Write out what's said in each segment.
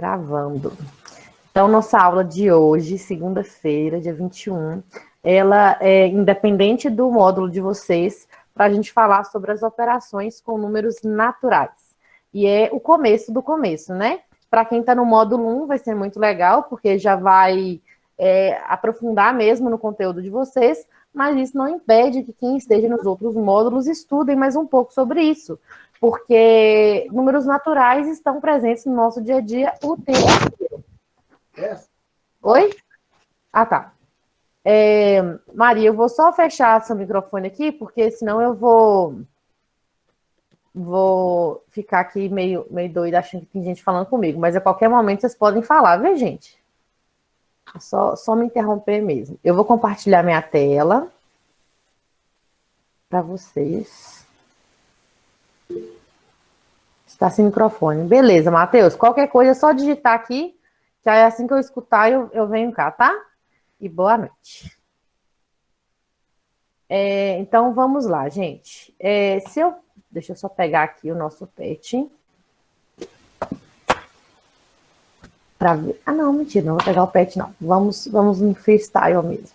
Gravando. Então, nossa aula de hoje, segunda-feira, dia 21, ela é independente do módulo de vocês, para a gente falar sobre as operações com números naturais. E é o começo do começo, né? Para quem está no módulo 1, vai ser muito legal, porque já vai aprofundar mesmo no conteúdo de vocês, mas isso não impede que quem esteja nos outros módulos estudem mais um pouco sobre isso, porque números naturais estão presentes no nosso dia a dia o tempo inteiro. Oi? Ah, tá. Maria, eu vou só fechar seu microfone aqui, porque senão eu vou ficar aqui meio doida achando que tem gente falando comigo, mas a qualquer momento vocês podem falar, viu, gente? Só me interromper mesmo. Eu vou compartilhar minha tela para vocês. Está sem microfone. Beleza, Matheus. Qualquer coisa é só digitar aqui, que aí assim que eu escutar eu venho cá, tá? E boa noite. Então, vamos lá, gente. Deixa eu só pegar aqui o nosso pet. Pra ver. Ah, não, mentira, não vou pegar o pet, não. Vamos no freestyle mesmo.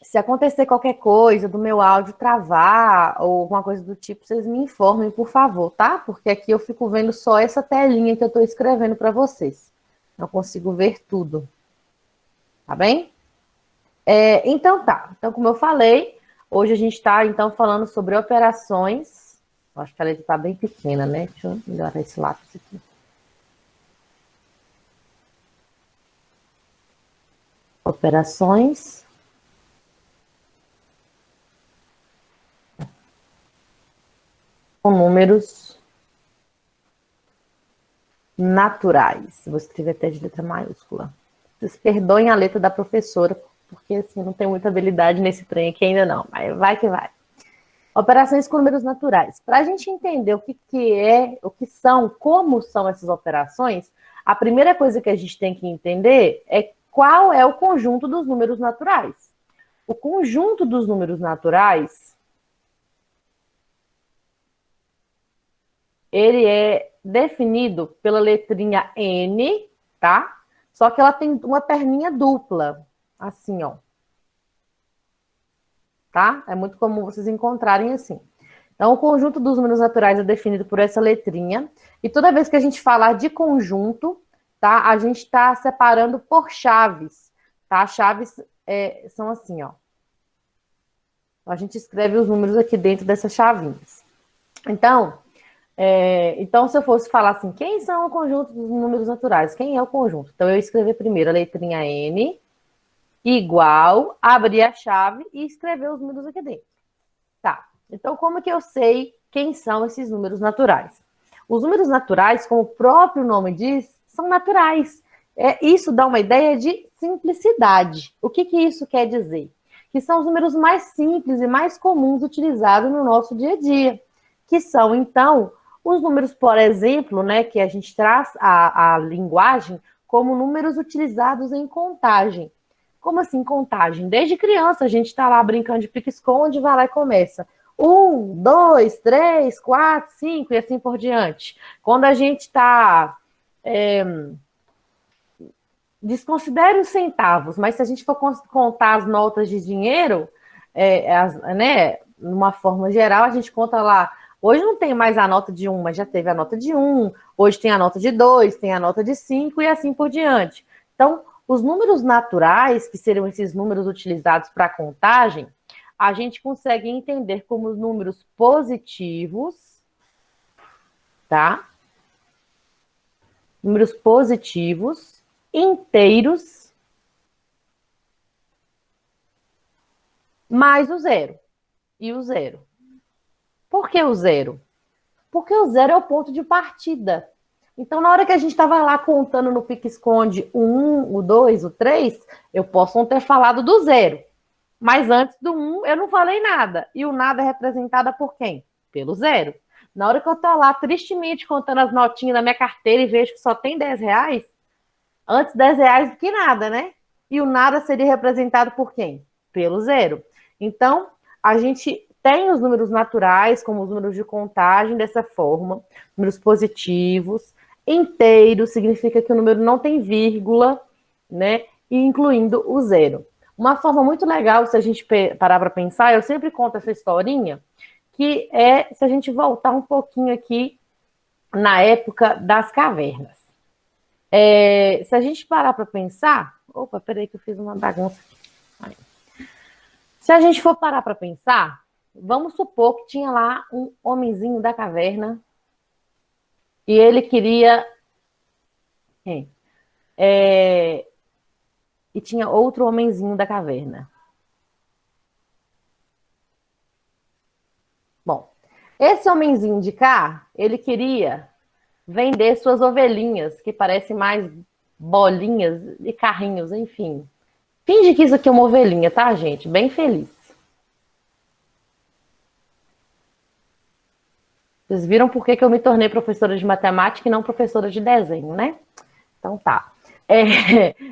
Se acontecer qualquer coisa do meu áudio travar ou alguma coisa do tipo, vocês me informem, por favor, tá? Porque aqui eu fico vendo só essa telinha que eu estou escrevendo para vocês. Não consigo ver tudo. Tá bem? Então tá. Então, como eu falei, hoje a gente está, então, falando sobre operações. Acho que a letra está bem pequena, né? Deixa eu melhorar esse lápis aqui. Operações com números naturais. Vou escrever até de letra maiúscula. Vocês perdoem a letra da professora, porque assim, não tem muita habilidade nesse trem aqui ainda não, mas vai que vai. Operações com números naturais. Para a gente entender o que são, como são essas operações, a primeira coisa que a gente tem que entender é qual é o conjunto dos números naturais. O conjunto dos números naturais, ele é definido pela letrinha N, tá? Só que ela tem uma perninha dupla, assim, ó. Tá? É muito comum vocês encontrarem assim. Então, o conjunto dos números naturais é definido por essa letrinha. E toda vez que a gente falar de conjunto, tá? A gente está separando por chaves, tá? Chaves são assim, ó. A gente escreve os números aqui dentro dessas chavinhas. Então, se eu fosse falar assim, quem são o conjunto dos números naturais? Quem é o conjunto? Então, eu escrever primeiro a letrinha N, igual, abrir a chave e escrever os números aqui dentro. Tá, então como que eu sei quem são esses números naturais? Os números naturais, como o próprio nome diz, são naturais. Isso dá uma ideia de simplicidade. O que isso quer dizer? Que são os números mais simples e mais comuns utilizados no nosso dia a dia. Que são, então, os números, por exemplo, né, que a gente traz a linguagem como números utilizados em contagem. Como assim contagem? Desde criança a gente está lá brincando de pique-esconde, vai lá e começa. 1, 2, 3, 4, 5 e assim por diante. Quando a gente está... desconsidere os centavos, mas se a gente for contar as notas de dinheiro, né, numa forma geral, a gente conta lá. Hoje não tem mais a nota de 1, mas já teve a nota de 1. Hoje tem a nota de 2, tem a nota de 5 e assim por diante. Então, os números naturais, que seriam esses números utilizados para contagem, a gente consegue entender como números positivos, tá? Números positivos, inteiros, mais o zero. E o zero. Por que o zero? Porque o zero é o ponto de partida. Então, na hora que a gente estava lá contando no pique-esconde o 1, o 2, o 3, eu posso não ter falado do zero. Mas antes do 1, eu não falei nada. E o nada é representado por quem? Pelo zero. Na hora que eu estou lá tristemente contando as notinhas da minha carteira e vejo que só tem 10 reais, antes 10 reais do que nada, né? E o nada seria representado por quem? Pelo zero. Então, a gente tem os números naturais, como os números de contagem, dessa forma, números positivos. Inteiro significa que o número não tem vírgula, né? E incluindo o zero. Uma forma muito legal, se a gente parar para pensar, eu sempre conto essa historinha, que é se a gente voltar um pouquinho aqui na época das cavernas. Se a gente parar para pensar... Opa, peraí que eu fiz uma bagunça aqui. Se a gente for parar para pensar, vamos supor que tinha lá um homenzinho da caverna e ele queria... e tinha outro homenzinho da caverna. Bom, esse homenzinho de cá, ele queria vender suas ovelhinhas, que parecem mais bolinhas e carrinhos, enfim. Finge que isso aqui é uma ovelhinha, tá, gente? Bem feliz. Vocês viram por que eu me tornei professora de matemática e não professora de desenho, né? Então tá.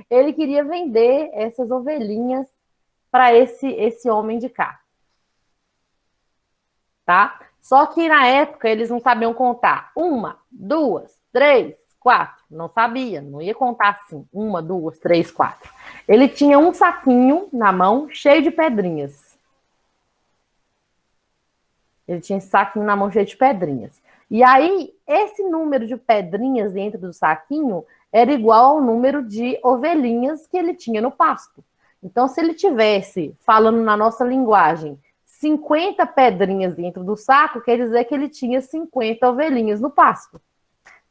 Ele queria vender essas ovelhinhas para esse homem de cá. Tá? Só que na época eles não sabiam contar. 1, 2, 3, 4. Não sabia, não ia contar assim. 1, 2, 3, 4. Ele tinha um saquinho na mão cheio de pedrinhas. Ele tinha esse saquinho na mão cheio de pedrinhas. E aí, esse número de pedrinhas dentro do saquinho era igual ao número de ovelhinhas que ele tinha no pasto. Então, se ele tivesse, falando na nossa linguagem, 50 pedrinhas dentro do saco, quer dizer que ele tinha 50 ovelhinhas no pasto.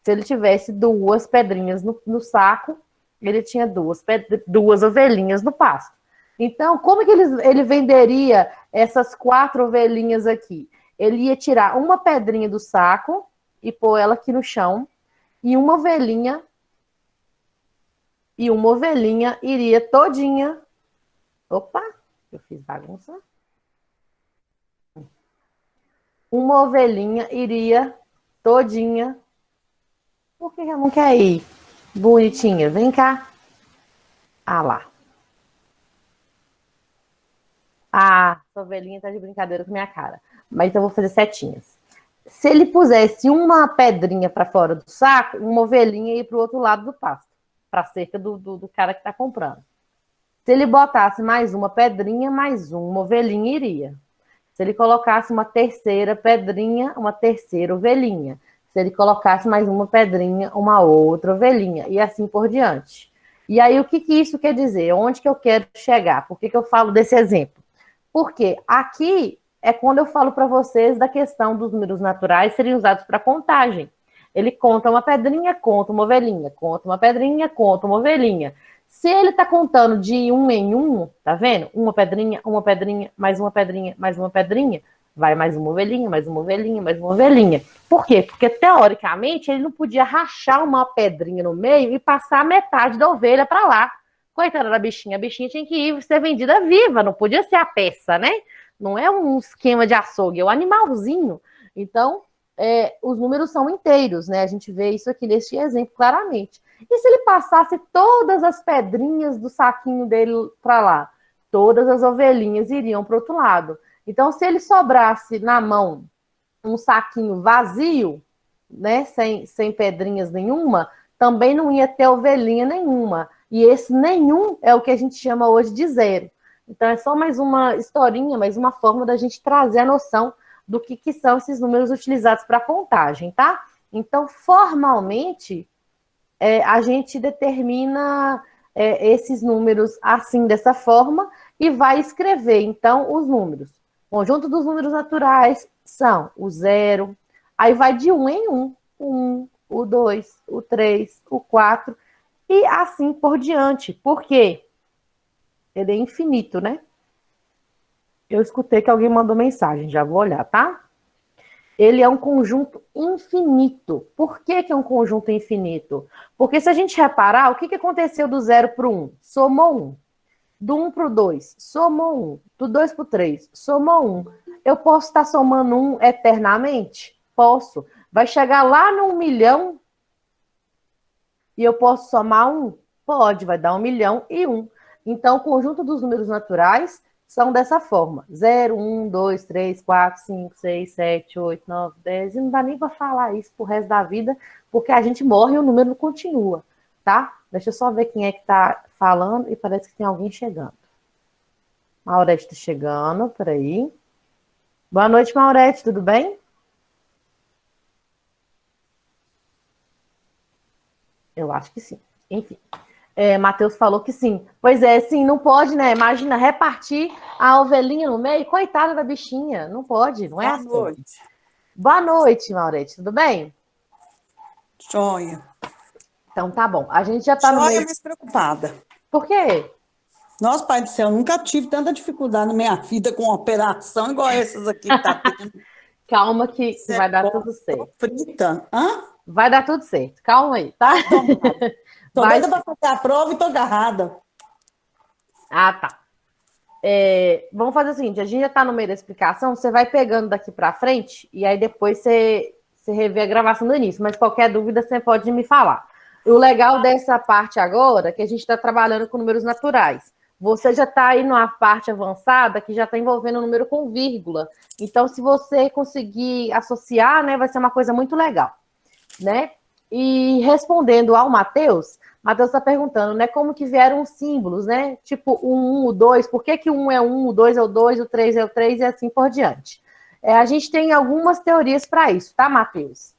Se ele tivesse 2 pedrinhas no saco, ele tinha 2 ovelhinhas no pasto. Então, como que ele venderia essas 4 ovelhinhas aqui? Ele ia tirar uma pedrinha do saco e pôr ela aqui no chão, e uma ovelhinha iria todinha... Opa, eu fiz bagunça. Uma ovelhinha iria todinha... Por que ela não quer ir? Bonitinha, vem cá. Ah lá. Ah, essa ovelhinha tá de brincadeira com minha cara. Mas então eu vou fazer setinhas. Se ele pusesse uma pedrinha para fora do saco, uma ovelhinha ia para o outro lado do pasto, para cerca do cara que está comprando. Se ele botasse mais uma pedrinha, mais uma ovelhinha iria. Se ele colocasse uma terceira pedrinha, uma terceira ovelhinha. Se ele colocasse mais uma pedrinha, uma outra ovelhinha. E assim por diante. E aí, o que isso quer dizer? Onde que eu quero chegar? Por que eu falo desse exemplo? Porque aqui é quando eu falo para vocês da questão dos números naturais serem usados para contagem. Ele conta uma pedrinha, conta uma ovelhinha. Conta uma pedrinha, conta uma ovelhinha. Se ele está contando de 1 em 1, tá vendo? Uma pedrinha, mais uma pedrinha, mais uma pedrinha, vai mais uma ovelhinha, mais uma ovelhinha, mais uma ovelhinha. Por quê? Porque, teoricamente, ele não podia rachar uma pedrinha no meio e passar metade da ovelha para lá. Coitada da bichinha, a bichinha tinha que ir ser vendida viva, não podia ser a peça, né? Não é um esquema de açougue, é um animalzinho. Então, os números são inteiros, né? A gente vê isso aqui neste exemplo claramente. E se ele passasse todas as pedrinhas do saquinho dele para lá? Todas as ovelhinhas iriam para o outro lado. Então, se ele sobrasse na mão um saquinho vazio, né, sem pedrinhas nenhuma, também não ia ter ovelhinha nenhuma. E esse nenhum é o que a gente chama hoje de zero. Então, é só mais uma historinha, mais uma forma da gente trazer a noção do que são esses números utilizados para contagem, tá? Então, formalmente, a gente determina esses números assim, dessa forma, e vai escrever, então, os números. O conjunto dos números naturais são o 0, aí vai de 1 em 1, o 1, o 2, o 3, o 4, e assim por diante. Por quê? Ele é infinito, né? Eu escutei que alguém mandou mensagem, já vou olhar, tá? Ele é um conjunto infinito. Por que é um conjunto infinito? Porque se a gente reparar, o que aconteceu do 0 para o 1? Somou 1. Do 1 para o 2, somou 1. Do 2 para o 3, somou 1. Eu posso estar somando 1 eternamente? Posso. Vai chegar lá no 1 milhão e eu posso somar 1? Pode, vai dar 1 milhão e 1. Então, o conjunto dos números naturais são dessa forma. 0, 1, 2, 3, 4, 5, 6, 7, 8, 9, 10. E não dá nem para falar isso pro resto da vida, porque a gente morre e o número não continua, tá? Deixa eu só ver quem é que tá falando e parece que tem alguém chegando. Maurete tá chegando, peraí. Boa noite, Maurete, tudo bem? Eu acho que sim. Enfim. Matheus falou que sim. Pois é, sim, não pode, né? Imagina, repartir a ovelhinha no meio. Coitada da bichinha. Não pode, não é Boa assim. noite. Boa noite, Maurete, tudo bem? Joia. Então tá bom. A gente já tá no Joia, meio. mas preocupada. Por quê? Nossa, pai do céu, nunca tive tanta dificuldade na minha vida com operação igual essas aqui que tá tendo. Calma que vai dar Misericórdia, tudo tô certo. frita. Hã? Vai dar tudo certo. Calma aí, tá? Ai, tomara. Tô Vai. doida pra fazer a prova e tô agarrada. Ah, tá. Vamos fazer o seguinte: a gente já tá no meio da explicação, você vai pegando daqui pra frente e aí depois você revê a gravação do início. Mas qualquer dúvida você pode me falar. O legal dessa parte agora é que a gente está trabalhando com números naturais. Você já está aí numa parte avançada que já está envolvendo o número com vírgula. Então, se você conseguir associar, né, vai ser uma coisa muito legal, né? E respondendo ao Matheus, Matheus está perguntando, né, como que vieram os símbolos, né? Tipo, o 1, o 2, por que que o 1 é o 1, o 2 é o 2, o 3 é o 3 e assim por diante. A gente tem algumas teorias para isso, tá, Matheus?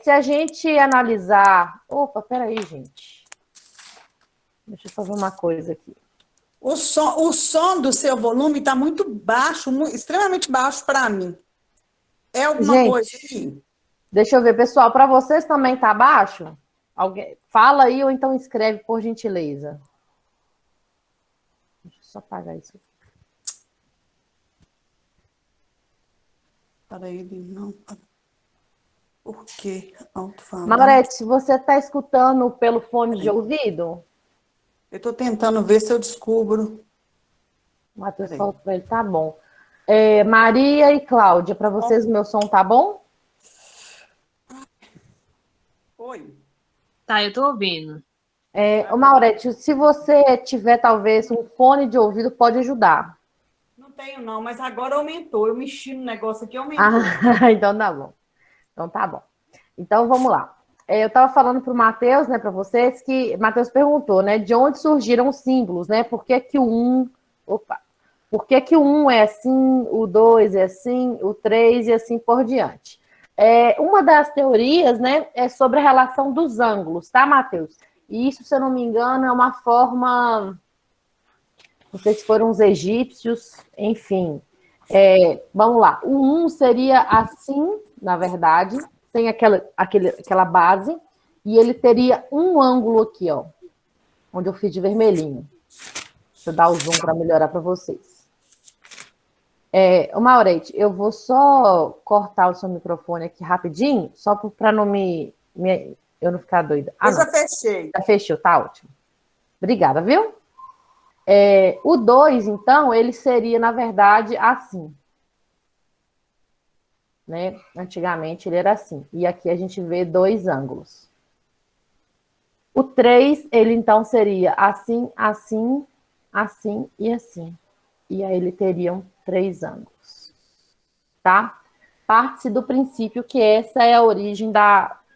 Se a gente analisar... Opa, peraí, gente. Deixa eu fazer uma coisa aqui. O som do seu volume tá muito baixo, extremamente baixo para mim. É alguma coisa Gente, aí? deixa eu ver, pessoal, para vocês também tá baixo? Alguém fala aí ou então escreve, por gentileza. Deixa eu só apagar isso aqui. Para ele não. Por que alto-falante? Maurete, você está escutando pelo fone de ouvido? Eu estou tentando ver se eu descubro. O Matheus Peraí. falou para ele, tá bom. Maria e Cláudia, para vocês o meu som tá bom? Oi. Tá, eu tô ouvindo. Maurete, se você tiver talvez um fone de ouvido, pode ajudar. Não tenho, não, mas agora aumentou. Eu mexi no negócio aqui, aumentou. Ah, então tá bom. Então tá bom. Então vamos lá. Eu estava falando para o Matheus, né, para vocês, que Matheus perguntou, né, de onde surgiram os símbolos, né? Por que que o 1, por que que o 1 é assim, o 2 é assim, o 3 e assim por diante. Uma das teorias, né, é sobre a relação dos ângulos, tá, Matheus? E isso, se eu não me engano, é uma forma, não sei se foram os egípcios, enfim. Vamos lá, o 1 seria assim, na verdade, sem aquela base, e ele teria um ângulo aqui, ó, onde eu fiz de vermelhinho. Deixa eu dar o zoom para melhorar para vocês. Maurete, eu vou só cortar o seu microfone aqui rapidinho, só para não eu não ficar doida. Eu Não. já fechei. Já fechou, tá ótimo. Obrigada, viu? O 2, então, ele seria, na verdade, assim. Né? Antigamente ele era assim. E aqui a gente vê dois ângulos. O 3, ele então seria assim, assim, assim e assim. E aí ele teriam 3 ângulos. Tá? Parte-se do princípio que essa é a origem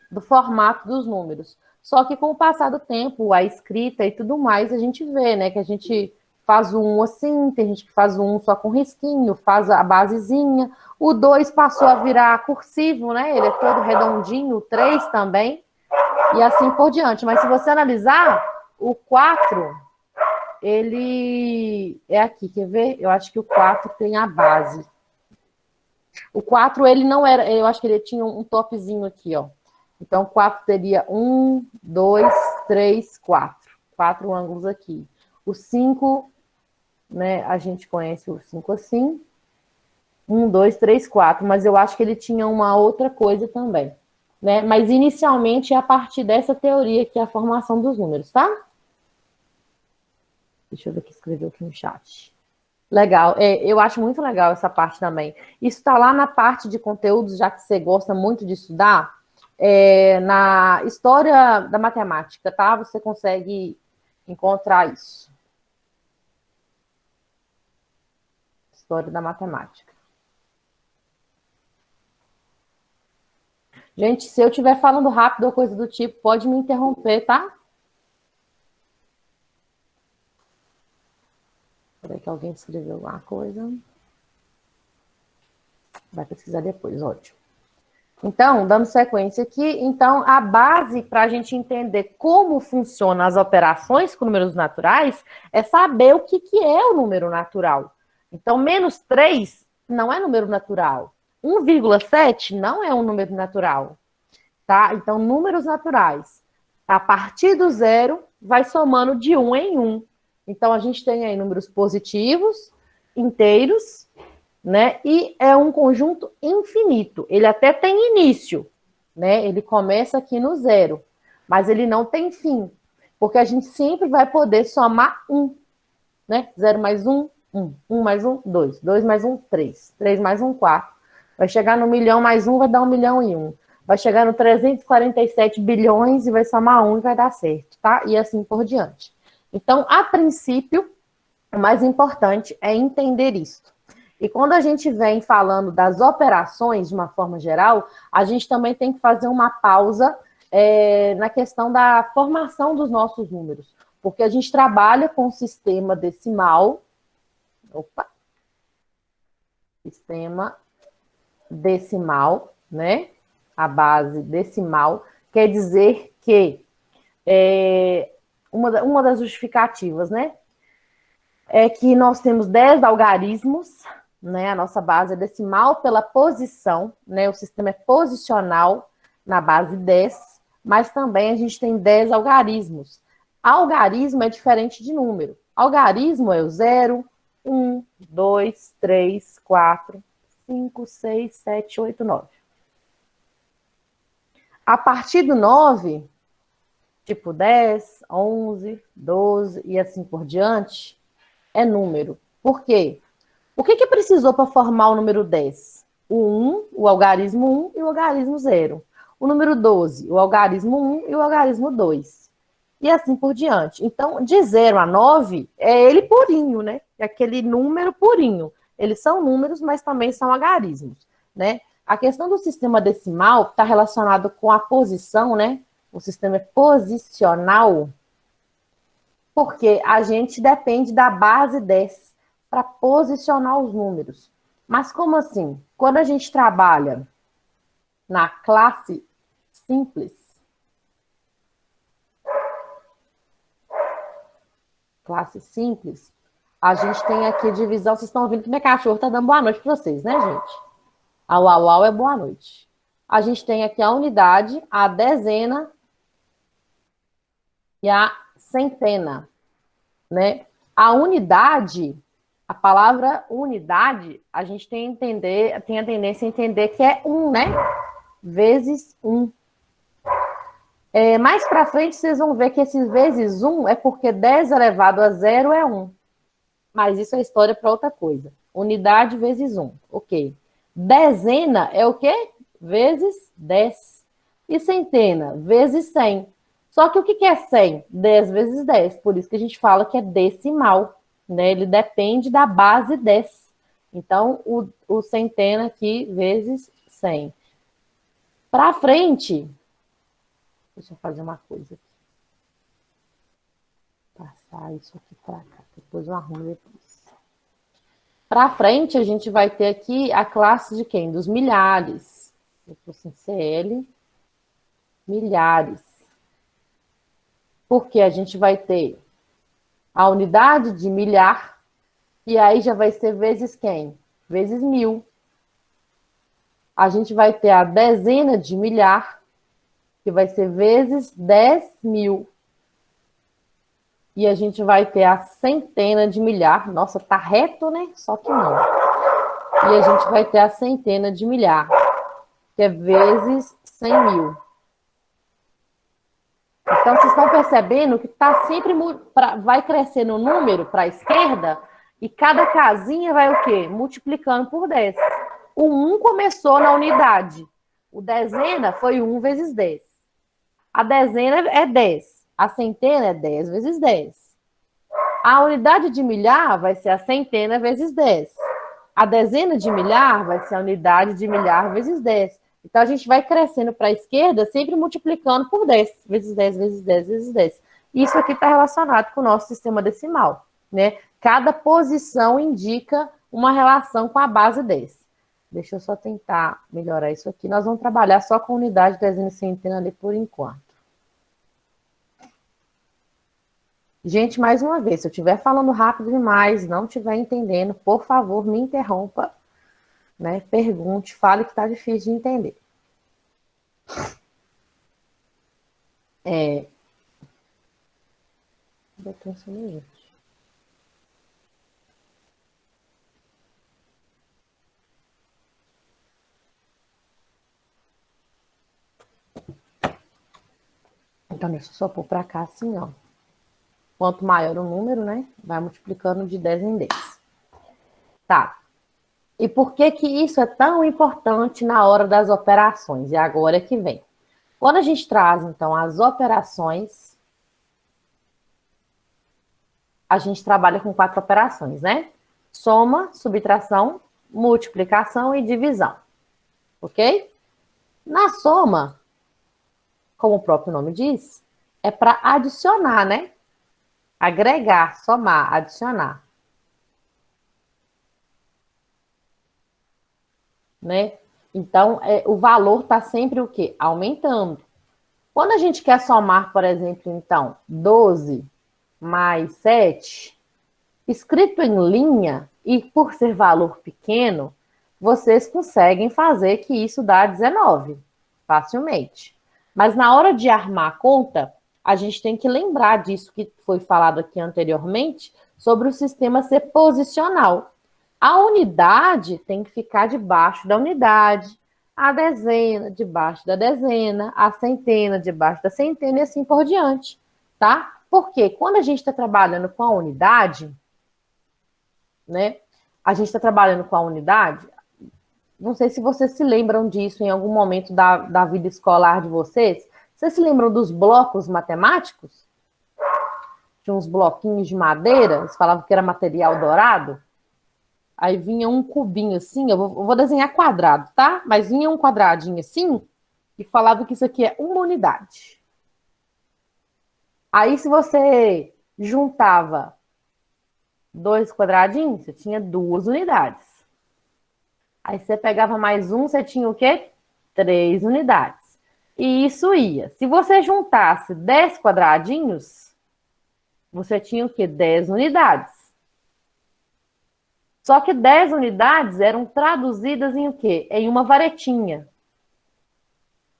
do formato dos números. Só que com o passar do tempo, a escrita e tudo mais, a gente vê, né, que a gente faz o 1 assim, tem gente que faz o 1 só com risquinho, faz a basezinha. O 2 passou a virar cursivo, né? Ele é todo redondinho, o 3 também, e assim por diante. Mas se você analisar, o 4, ele é aqui, quer ver? Eu acho que o 4 tem a base. O 4, ele não era, eu acho que ele tinha um topzinho aqui, ó. Então, 4 teria 1, 2, 3, 4. 4 ângulos aqui. O 5, né, a gente conhece o 5 assim. 1, 2, 3, 4. Mas eu acho que ele tinha uma outra coisa também. Né? Mas, inicialmente, é a partir dessa teoria que é a formação dos números, tá? Deixa eu ver o que escreveu aqui no chat. Legal, eu acho muito legal essa parte também. Isso está lá na parte de conteúdos, já que você gosta muito de estudar, na história da matemática, tá? Você consegue encontrar isso. História da matemática. Gente, se eu estiver falando rápido ou coisa do tipo, pode me interromper, tá? Espera que alguém escreveu alguma coisa. Vai pesquisar depois, ótimo. Então, dando sequência aqui, então a base para a gente entender como funcionam as operações com números naturais é saber o que é o número natural. Então, menos 3 não é número natural. 1,7 não é um número natural. Tá? Então, números naturais. A partir do zero, vai somando de 1 em 1. Então, a gente tem aí números positivos, inteiros, né? E é um conjunto infinito. Ele até tem início, né? Ele começa aqui no zero, mas ele não tem fim, porque a gente sempre vai poder somar 1, né? 0 mais 1, 1. 1 mais 1, 2. 2 mais 1, 3. 3 mais 1, 4. Vai chegar no 1.000.000 mais 1, vai dar 1.000.001. Vai chegar no 347 bilhões e vai somar 1 e vai dar certo, tá? E assim por diante. Então, a princípio, o mais importante é entender isso. E quando a gente vem falando das operações, de uma forma geral, a gente também tem que fazer uma pausa na questão da formação dos nossos números. Porque a gente trabalha com o sistema decimal. Opa! Sistema decimal, né? A base decimal, quer dizer que uma das justificativas, né? É que nós temos 10 algarismos, né? A nossa base é decimal pela posição, né? O sistema é posicional na base 10, mas também a gente tem 10 algarismos. Algarismo é diferente de número. Algarismo é o 0, 1, 2, 3, 4, 5, 6, 7, 8, 9. A partir do 9, tipo 10, 11, 12 e assim por diante, é número. Por quê? O que precisou para formar o número 10? O 1, o algarismo 1 e o algarismo 0. O número 12, o algarismo 1 e o algarismo 2. E assim por diante. Então, de 0 a 9, é ele purinho, né? É aquele número purinho. Eles são números, mas também são algarismos, né? A questão do sistema decimal está relacionado com a posição, né? O sistema é posicional, porque a gente depende da base 10 para posicionar os números. Mas como assim? Quando a gente trabalha na classe simples, a gente tem aqui a divisão. Vocês estão ouvindo que minha cachorra está dando boa noite para vocês, né, gente? A uau é boa noite. A gente tem aqui a unidade, a dezena e a centena, né? A unidade, a palavra unidade, a gente tem a tendência a entender que é 1, né? Vezes 1. Mais para frente, vocês vão ver que esse vezes 1 é porque 10 elevado a 0 é 1. Mas isso é história para outra coisa. Unidade vezes 1, ok. Dezena é o quê? Vezes 10. E centena? Vezes 100. Só que o que é 100? 10 vezes 10. Por isso que a gente fala que é decimal, né? Ele depende da base 10. Então, o centena aqui vezes 100. Para frente, deixa eu fazer uma coisa aqui. Passar isso aqui para cá. Depois eu arrumo depois. Para frente, a gente vai ter aqui a classe de quem? Dos milhares. Eu estou sem CL. Milhares. Porque a gente vai ter a unidade de milhar, e aí já vai ser vezes quem? Vezes 1000. A gente vai ter a dezena de milhar, que vai ser vezes 10.000. E a gente vai ter a centena de milhar. Nossa, tá reto, né? Só que não. E a gente vai ter a centena de milhar, que é vezes 100.000. Então, vocês estão percebendo que tá sempre vai crescendo o número para a esquerda e cada casinha vai o quê? Multiplicando por 10. O 1 começou na unidade. O dezena foi 1 vezes 10. A dezena é 10. A centena é 10 vezes 10. A unidade de milhar vai ser a centena vezes 10. a dezena de milhar vai ser a unidade de milhar vezes 10. Então, a gente vai crescendo para a esquerda, sempre multiplicando por 10, vezes 10, vezes 10, vezes 10. Isso aqui está relacionado com o nosso sistema decimal, né? Cada posição indica uma relação com a base 10. Deixa eu só tentar melhorar isso aqui. Nós vamos trabalhar só com unidade, dezena e centena ali por enquanto. Gente, mais uma vez, se eu estiver falando rápido demais, não estiver entendendo, por favor, me interrompa, né? Pergunte, fale que está difícil de entender. Então, deixa eu só pôr para cá assim, ó. Quanto maior o número, né? Vai multiplicando de 10 em 10. Tá. E por que que isso é tão importante na hora das operações? E agora é que vem. Quando a gente traz, então, as operações, a gente trabalha com 4 operações, né? Soma, subtração, multiplicação e divisão. Ok? Na soma, como o próprio nome diz, é para adicionar, né? Agregar, somar, adicionar. Né? Então, o valor está sempre o quê? Aumentando. Quando a gente quer somar, por exemplo, então, 12 mais 7, escrito em linha, e por ser valor pequeno, vocês conseguem fazer que isso dá 19, facilmente. Mas na hora de armar a conta, a gente tem que lembrar disso que foi falado aqui anteriormente, sobre o sistema ser posicional. A unidade tem que ficar debaixo da unidade, a dezena debaixo da dezena, a centena debaixo da centena e assim por diante, tá? Porque quando a gente está trabalhando com a unidade, né? A gente está trabalhando com a unidade, não sei se vocês se lembram disso em algum momento da vida escolar de vocês. Vocês se lembram dos blocos matemáticos? Tinha uns bloquinhos de madeira, eles falavam que era material dourado. Aí vinha um cubinho assim, eu vou desenhar quadrado, tá? Mas vinha um quadradinho assim, e falava que isso aqui é uma unidade. Aí, se você juntava 2 quadradinhos, você tinha 2 unidades. Aí, você pegava mais um, você tinha o quê? 3 unidades. E isso ia. Se você juntasse 10 quadradinhos, você tinha o quê? 10 unidades. Só que 10 unidades eram traduzidas em o quê? Em uma varetinha.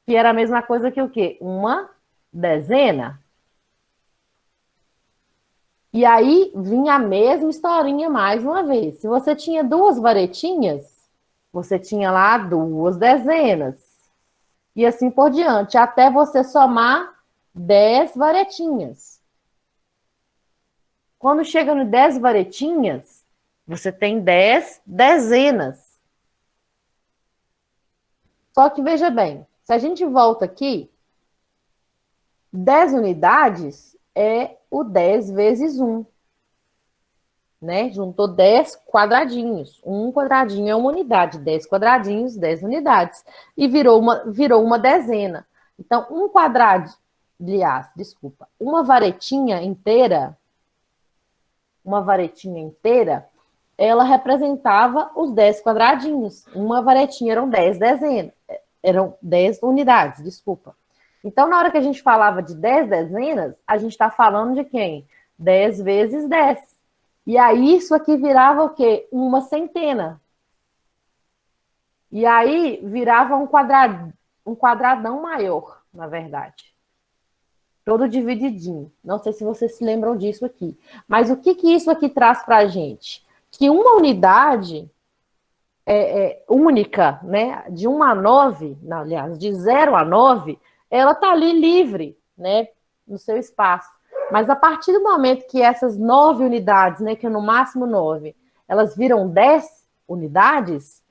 Que era a mesma coisa que o quê? Uma dezena. E aí vinha a mesma historinha mais uma vez. Se você tinha 2 varetinhas, você tinha lá 2 dezenas. E assim por diante, até você somar 10 varetinhas. Quando chega no 10 varetinhas, você tem 10 dezenas. Só que veja bem, se a gente volta aqui, 10 unidades é o 10 vezes 1. Né? Juntou 10 quadradinhos. Um quadradinho é uma unidade. 10 quadradinhos, 10 unidades. E virou uma dezena. Então, uma varetinha inteira, ela representava os 10 quadradinhos. Uma varetinha eram 10 dezenas. Eram 10 unidades, desculpa. Então, na hora que a gente falava de 10 dezenas, a gente está falando de quem? 10 vezes 10. E aí, isso aqui virava o quê? Uma centena. E aí, virava um quadradão maior, na verdade. Todo divididinho. Não sei se vocês se lembram disso aqui. Mas o que isso aqui traz para a gente? Que uma unidade única, né? De 1 a 9, não, aliás, de 0 a 9, ela está ali livre, né? No seu espaço. Mas a partir do momento que essas 9 unidades, né, que é no máximo 9, elas viram 10 unidades,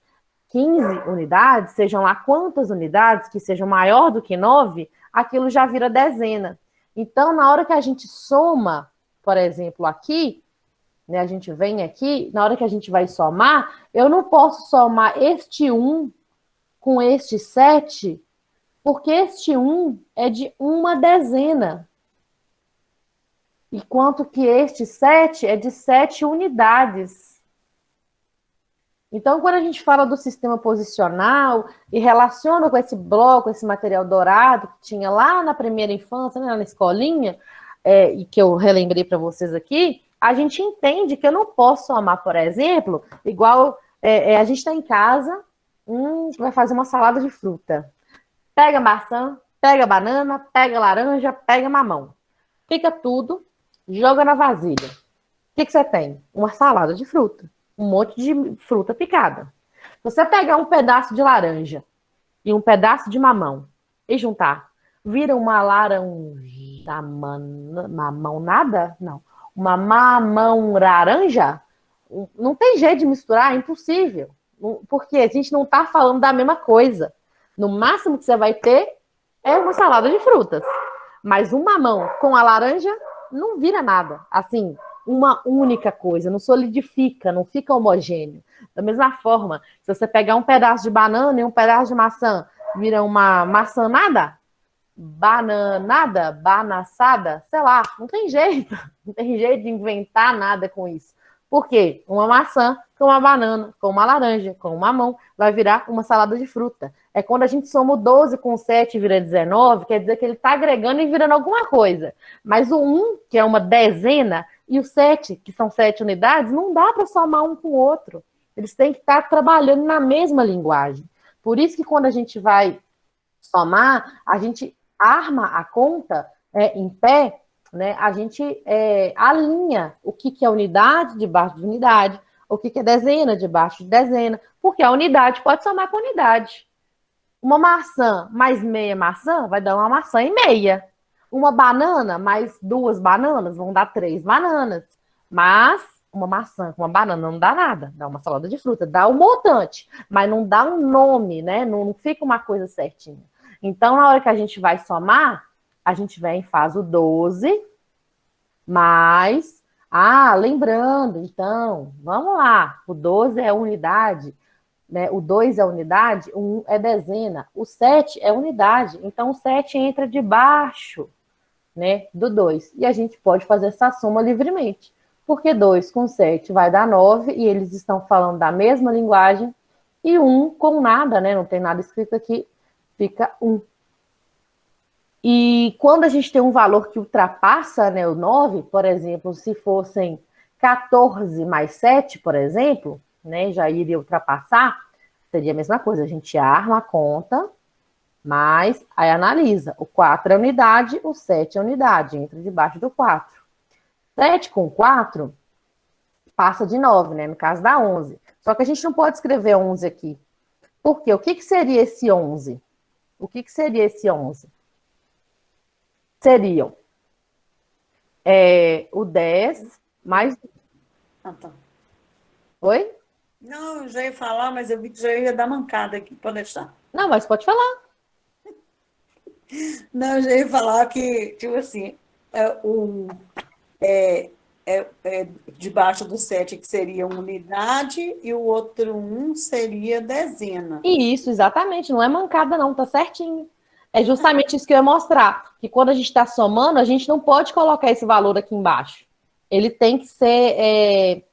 15 unidades, sejam lá quantas unidades, que sejam maior do que 9, aquilo já vira dezena. Então, na hora que a gente soma, por exemplo, aqui, né? A gente vem aqui, na hora que a gente vai somar, eu não posso somar este 1 com este 7, porque este 1 é de uma dezena. Enquanto que este 7 é de 7 unidades. Então, quando a gente fala do sistema posicional e relaciona com esse bloco, esse material dourado que tinha lá na primeira infância, né, na escolinha, e que eu relembrei para vocês aqui, a gente entende que eu não posso somar, por exemplo, igual a gente está em casa, vai fazer uma salada de fruta. Pega maçã, pega banana, pega laranja, pega mamão. Fica tudo, joga na vasilha. O que você tem? Uma salada de fruta. Um monte de fruta picada. Se você pegar um pedaço de laranja e um pedaço de mamão e juntar, vira uma laranja mamão nada? Não. Uma mamão laranja? Não tem jeito de misturar, é impossível. Porque a gente não está falando da mesma coisa. No máximo que você vai ter é uma salada de frutas. Mas um mamão com a laranja não vira nada. Assim, uma única coisa, não solidifica, não fica homogêneo. Da mesma forma, se você pegar um pedaço de banana e um pedaço de maçã, vira uma maçanada? Bananada? Banaçada? Sei lá, não tem jeito. Não tem jeito de inventar nada com isso. Por quê? Uma maçã com uma banana, com uma laranja, com um mamão, vai virar uma salada de fruta. É quando a gente soma o 12 com 7 e vira 19, quer dizer que ele está agregando e virando alguma coisa. Mas o 1, que é uma dezena, e o 7, que são 7 unidades, não dá para somar um com o outro. Eles têm que estar trabalhando na mesma linguagem. Por isso que quando a gente vai somar, a gente arma a conta em pé, né? A gente alinha o que é unidade debaixo de unidade, o que é dezena debaixo de dezena, porque a unidade pode somar com unidade. Uma maçã mais meia maçã vai dar uma maçã e meia. Uma banana mais 2 bananas vão dar 3 bananas. Mas uma maçã com uma banana não dá nada. Dá uma salada de fruta, dá um montante, mas não dá um nome, né? Não fica uma coisa certinha. Então, na hora que a gente vai somar, a gente vem e faz o 12, mais... lembrando, então, vamos lá. O 12 é unidade, né? O 2 é unidade, o 1 é dezena. O 7 é unidade, então o 7 entra debaixo, né, do 2. E a gente pode fazer essa soma livremente. Porque 2 com 7 vai dar 9, e eles estão falando da mesma linguagem. E 1 com nada, né? Não tem nada escrito aqui, fica 1. E quando a gente tem um valor que ultrapassa, né, o 9, por exemplo, se fossem 14 mais 7, por exemplo, né, já iria ultrapassar, seria a mesma coisa. A gente arma a conta, mas aí analisa. O 4 é unidade, o 7 é unidade, entra debaixo do 4. 7 com 4 passa de 9, né, no caso dá 11. Só que a gente não pode escrever 11 aqui. Por quê? O que seria esse 11? O que seria esse 11? Seriam o 10 mais... Tá. Oi? Não, eu já ia falar, mas eu vi que já ia dar mancada aqui, pode deixar. Não, mas pode falar. Não, eu já ia falar que, tipo assim, debaixo do 7 que seria unidade e o outro 1 seria dezena. Isso, exatamente. Não é mancada, não, tá certinho. É justamente isso que eu ia mostrar. Que quando a gente está somando, a gente não pode colocar esse valor aqui embaixo. Ele tem que ser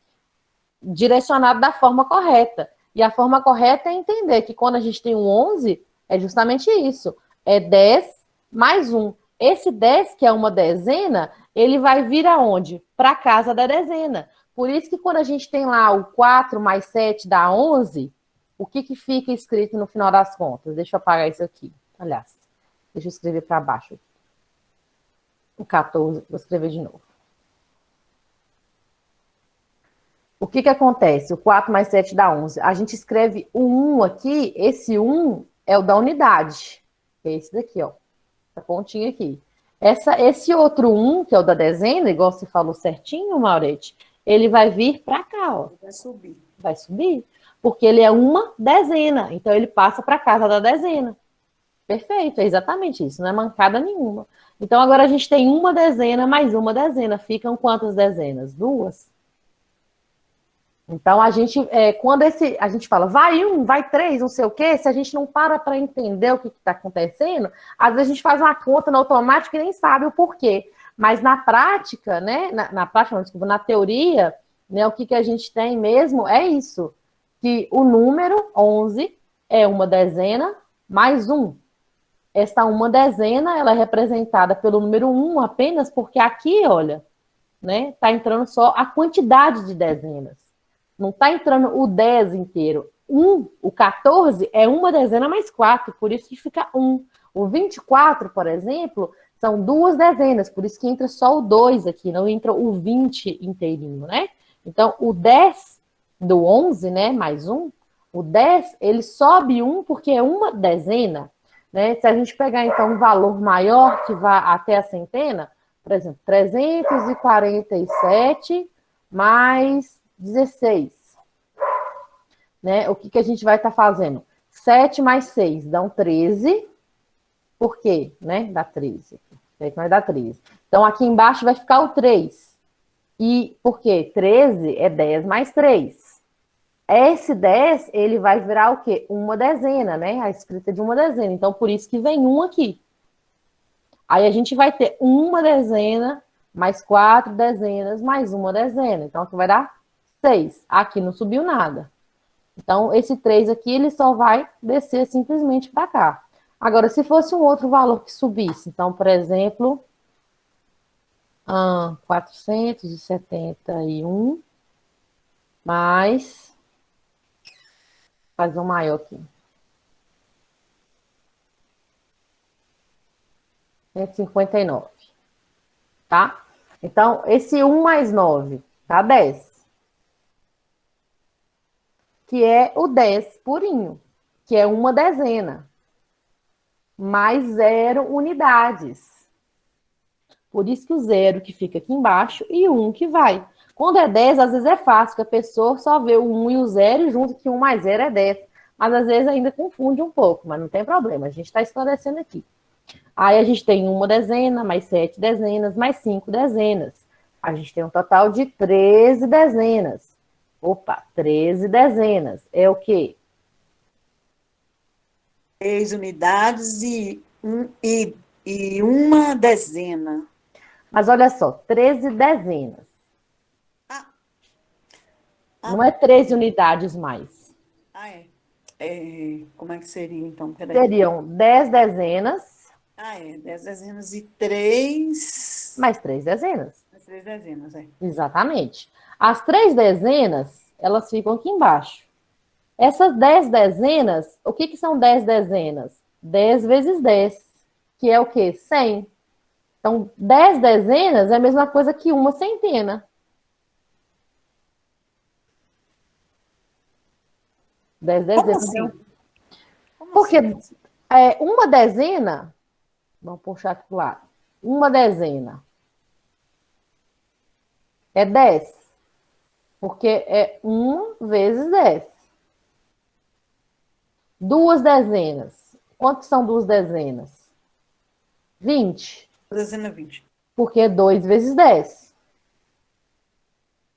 direcionado da forma correta. E a forma correta é entender que quando a gente tem um 11, é justamente isso. É 10 mais 1. Esse 10, que é uma dezena, ele vai vir aonde? Para a casa da dezena. Por isso que quando a gente tem lá o 4 mais 7 dá 11, o que fica escrito no final das contas? Deixa eu apagar isso aqui. Aliás, deixa eu escrever para baixo. O 14, vou escrever de novo. O que acontece? O 4 mais 7 dá 11. A gente escreve o 1 aqui, esse 1 é o da unidade. É esse daqui, ó. Essa pontinha aqui. Esse outro 1, que é o da dezena, igual você falou certinho, Maurete, ele vai vir para cá, ó. Vai subir. Vai subir. Porque ele é uma dezena. Então, ele passa para a casa da dezena. Perfeito, é exatamente isso. Não é mancada nenhuma. Então, agora a gente tem uma dezena mais uma dezena. Ficam quantas dezenas? 2. Então, quando a gente fala, vai um, vai três, não sei o quê, se a gente não para entender o que está acontecendo, às vezes a gente faz uma conta no automático e nem sabe o porquê. Mas na prática, né, na prática, não, desculpa, na teoria, né, o que a gente tem mesmo é isso, que o número 11 é uma dezena mais um. Esta uma dezena, ela é representada pelo número 1 apenas porque aqui, olha, né, tá entrando só a quantidade de dezenas. Não está entrando o 10 inteiro. O 14 é uma dezena mais 4, por isso que fica 1. O 24, por exemplo, são duas dezenas, por isso que entra só o 2 aqui, não entra o 20 inteirinho, né? Então, o 10 do 11, né, mais 1, o 10, ele sobe 1 porque é uma dezena, né? Se a gente pegar, então, um valor maior que vá até a centena, por exemplo, 347 mais 16, né? O que a gente vai estar fazendo? 7 mais 6 dão 13. Por quê? Né? Dá 13. 7 mais dá 13. Então, aqui embaixo vai ficar o 3. E por quê? 13 é 10 mais 3. Esse 10, ele vai virar o quê? Uma dezena, né? A escrita de uma dezena. Então, por isso que vem 1 aqui. Aí a gente vai ter uma dezena mais 4 dezenas mais uma dezena. Então, aqui vai dar 6. Aqui não subiu nada. Então, esse 3 aqui, ele só vai descer simplesmente para cá. Agora, se fosse um outro valor que subisse, então, por exemplo, 471 mais, fazer um maior aqui, 159, tá? Então, esse 1 mais 9 dá 10. Que é o 10 purinho, que é uma dezena, mais 0 unidades. Por isso que o 0 que fica aqui embaixo e o 1 que vai. Quando é 10, às vezes é fácil, que a pessoa só vê o 1 e o 0 e junta que 1 mais 0 é 10. Mas às vezes ainda confunde um pouco, mas não tem problema, a gente está esclarecendo aqui. Aí a gente tem uma dezena, mais 7 dezenas, mais 5 dezenas. A gente tem um total de 13 dezenas. Opa, 13 dezenas. É o quê? 3 unidades e uma dezena. Mas olha só, 13 dezenas. Não é 13 unidades mais. Como é que seria, então? Peraí. Seriam 10 dezenas. 10 dezenas e 3... Mais 3 dezenas. Mais 3 dezenas, é. Exatamente. As 3 dezenas, elas ficam aqui embaixo. Essas 10 dezenas, o que são 10 dezenas? 10 vezes 10, que é o quê? 100. Então, 10 dezenas é a mesma coisa que uma centena. 10 dezenas. Como assim? Porque uma dezena, vamos puxar aqui para o lado, uma dezena é 10, porque é 1 vezes 10. Duas dezenas. Quanto são duas dezenas? 20. Dezena 20. Porque é 2 vezes 10.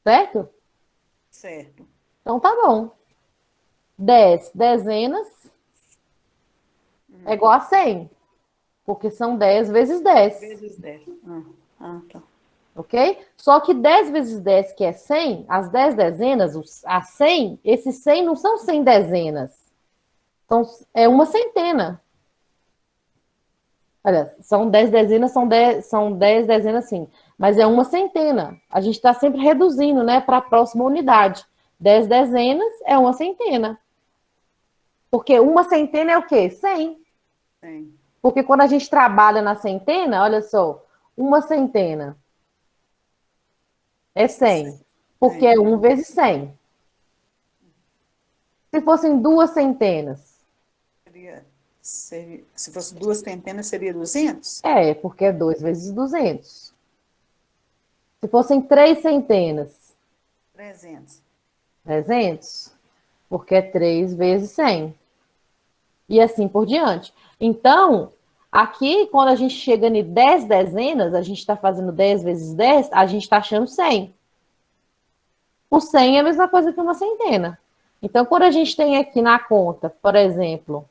Certo? Certo. Então tá bom. 10 dezenas é igual a 100. Porque são 10 vezes 10. Vezes 10. Tá. Ok? Só que 10 vezes 10, que é 100, as 10 dezenas, a 100, esses 100 não são 100 dezenas. É uma centena. Olha, são 10 dezenas, são 10 dezenas sim. Mas é uma centena. A gente está sempre reduzindo, né, para a próxima unidade. 10 dezenas é uma centena. Porque uma centena é o quê? 100. 100. Porque quando a gente trabalha na centena, olha só, uma centena é 100. Porque é 1 vezes 100. Se fossem duas centenas. Se fosse duas centenas, seria 200? Porque é 2 vezes 200. Se fossem 3 centenas. 300. 300. Porque é 3 vezes 100. E assim por diante. Então, aqui, quando a gente chega em 10 dezenas, a gente está fazendo 10 vezes 10, a gente está achando 100. O 100 é a mesma coisa que uma centena. Então, quando a gente tem aqui na conta, por exemplo,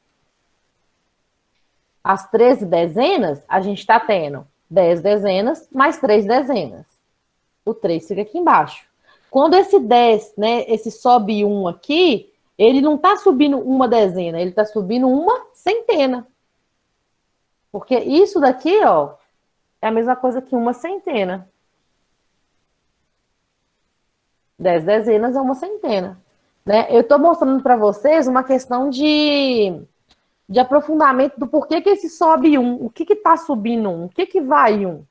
as 13 dezenas, a gente está tendo 10 dezenas mais 3 dezenas. O 3 fica aqui embaixo. Quando esse 10, né, esse sobe 1 aqui, ele não está subindo uma dezena, ele está subindo uma centena. Porque isso daqui, ó, é a mesma coisa que uma centena. 10 dezenas é uma centena. Né? Eu estou mostrando para vocês uma questão de aprofundamento do porquê que esse sobe 1, o que está subindo 1, o que vai 1.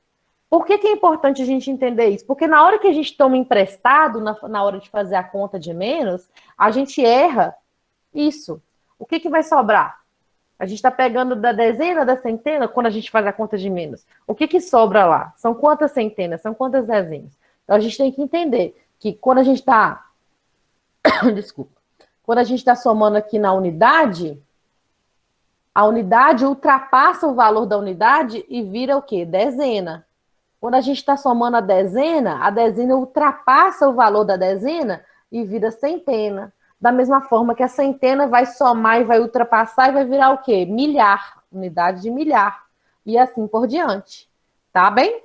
Por que é importante a gente entender isso? Porque na hora que a gente toma emprestado, na hora de fazer a conta de menos, a gente erra isso. O que vai sobrar? A gente está pegando da dezena, da centena, quando a gente faz a conta de menos. O que sobra lá? São quantas centenas? São quantas dezenas? Então a gente tem que entender que quando a gente está... Desculpa. Quando a gente está somando aqui na unidade, a unidade ultrapassa o valor da unidade e vira o quê? Dezena. Quando a gente está somando a dezena ultrapassa o valor da dezena e vira centena. Da mesma forma que a centena vai somar e vai ultrapassar e vai virar o quê? Milhar. Unidade de milhar. E assim por diante. Tá bem?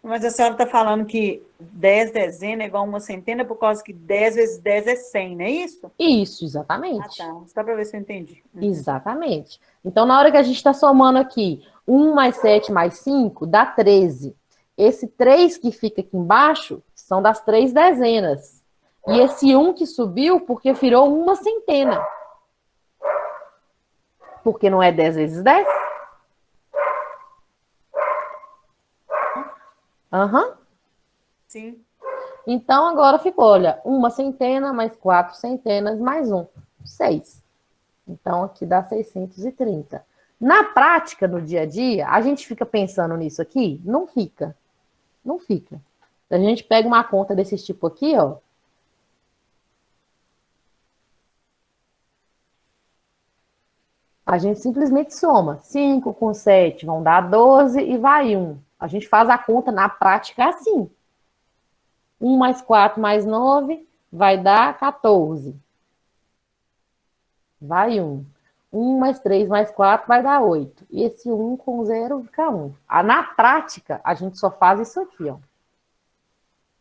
Mas a senhora está falando que 10 dezenas é igual a uma centena por causa que 10 vezes 10 é 100, não é isso? Isso, exatamente. Ah, tá. Só para ver se eu entendi. Exatamente. Então, na hora que a gente está somando aqui 1 mais 7 mais 5, dá 13. Esse 3 que fica aqui embaixo são das 3 dezenas. E esse 1 que subiu porque virou uma centena. Porque não é 10 vezes 10? Aham. Sim. Então, agora ficou, olha, uma centena mais 4 centenas mais 1, 6. Então, aqui dá 630. Na prática, no dia a dia, a gente fica pensando nisso aqui? Não fica. Não fica. A gente pega uma conta desse tipo aqui, ó. A gente simplesmente soma. 5 com 7 vão dar 12 e vai 1. A gente faz a conta na prática assim. 1 mais 4 mais 9 vai dar 14. Vai 1. 1 mais 3 mais 4 vai dar 8. E esse 1 com 0 fica 1. Na prática, a gente só faz isso aqui, ó.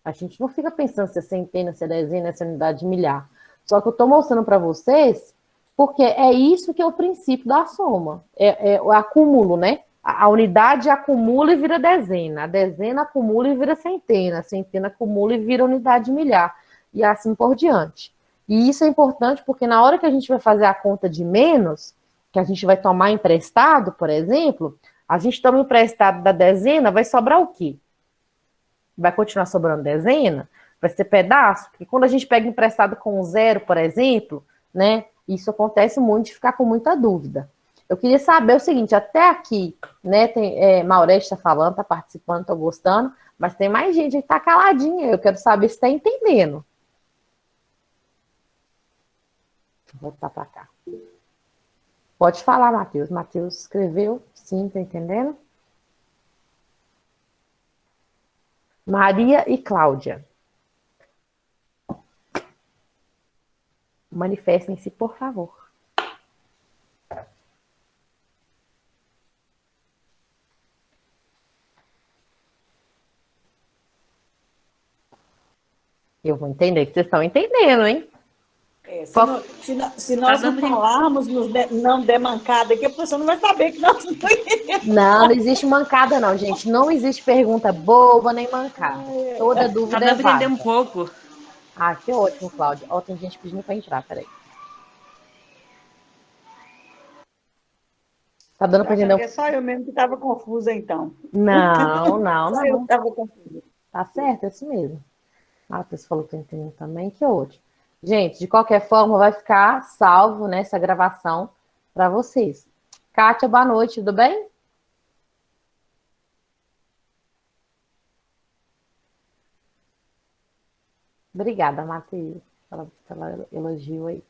A gente não fica pensando se é centena, se é dezena, se é unidade de milhar. Só que eu estou mostrando para vocês, porque é isso que é o princípio da soma. É o acúmulo, né? A unidade acumula e vira dezena. A dezena acumula e vira centena. A centena acumula e vira unidade de milhar. E assim por diante. E isso é importante porque na hora que a gente vai fazer a conta de menos, que a gente vai tomar emprestado, por exemplo, a gente toma emprestado da dezena, vai sobrar o quê? Vai continuar sobrando dezena? Vai ser pedaço? Porque quando a gente pega emprestado com 0, por exemplo, né? Isso acontece muito de ficar com muita dúvida. Eu queria saber o seguinte, até aqui, né? Maurete está falando, está participando, estou gostando, mas tem mais gente que está caladinha. Eu quero saber se está entendendo. Vou voltar para cá. Pode falar, Matheus. Matheus escreveu. Sim, tá entendendo? Maria e Cláudia. Manifestem-se, por favor. Eu vou entender que vocês estão entendendo, hein? Se nós não falarmos, não der mancada aqui, a pessoa não vai saber que nós não entendemos. Não existe mancada, não, gente. Não existe pergunta boba nem mancada. Toda dúvida é válida. Aprender um pouco. Ah, que ótimo, Cláudia. Ó, tem gente pedindo para entrar, peraí. Tá dando para entender? É só eu mesmo que estava confusa, então. Não. Só eu estava confusa. Tá certo, é isso mesmo. Ah, a pessoa falou que tá entendendo também, que ótimo. Gente, de qualquer forma, vai ficar salvo nessa gravação para vocês. Kátia, boa noite, tudo bem? Obrigada, Matheus, pelo elogio aí.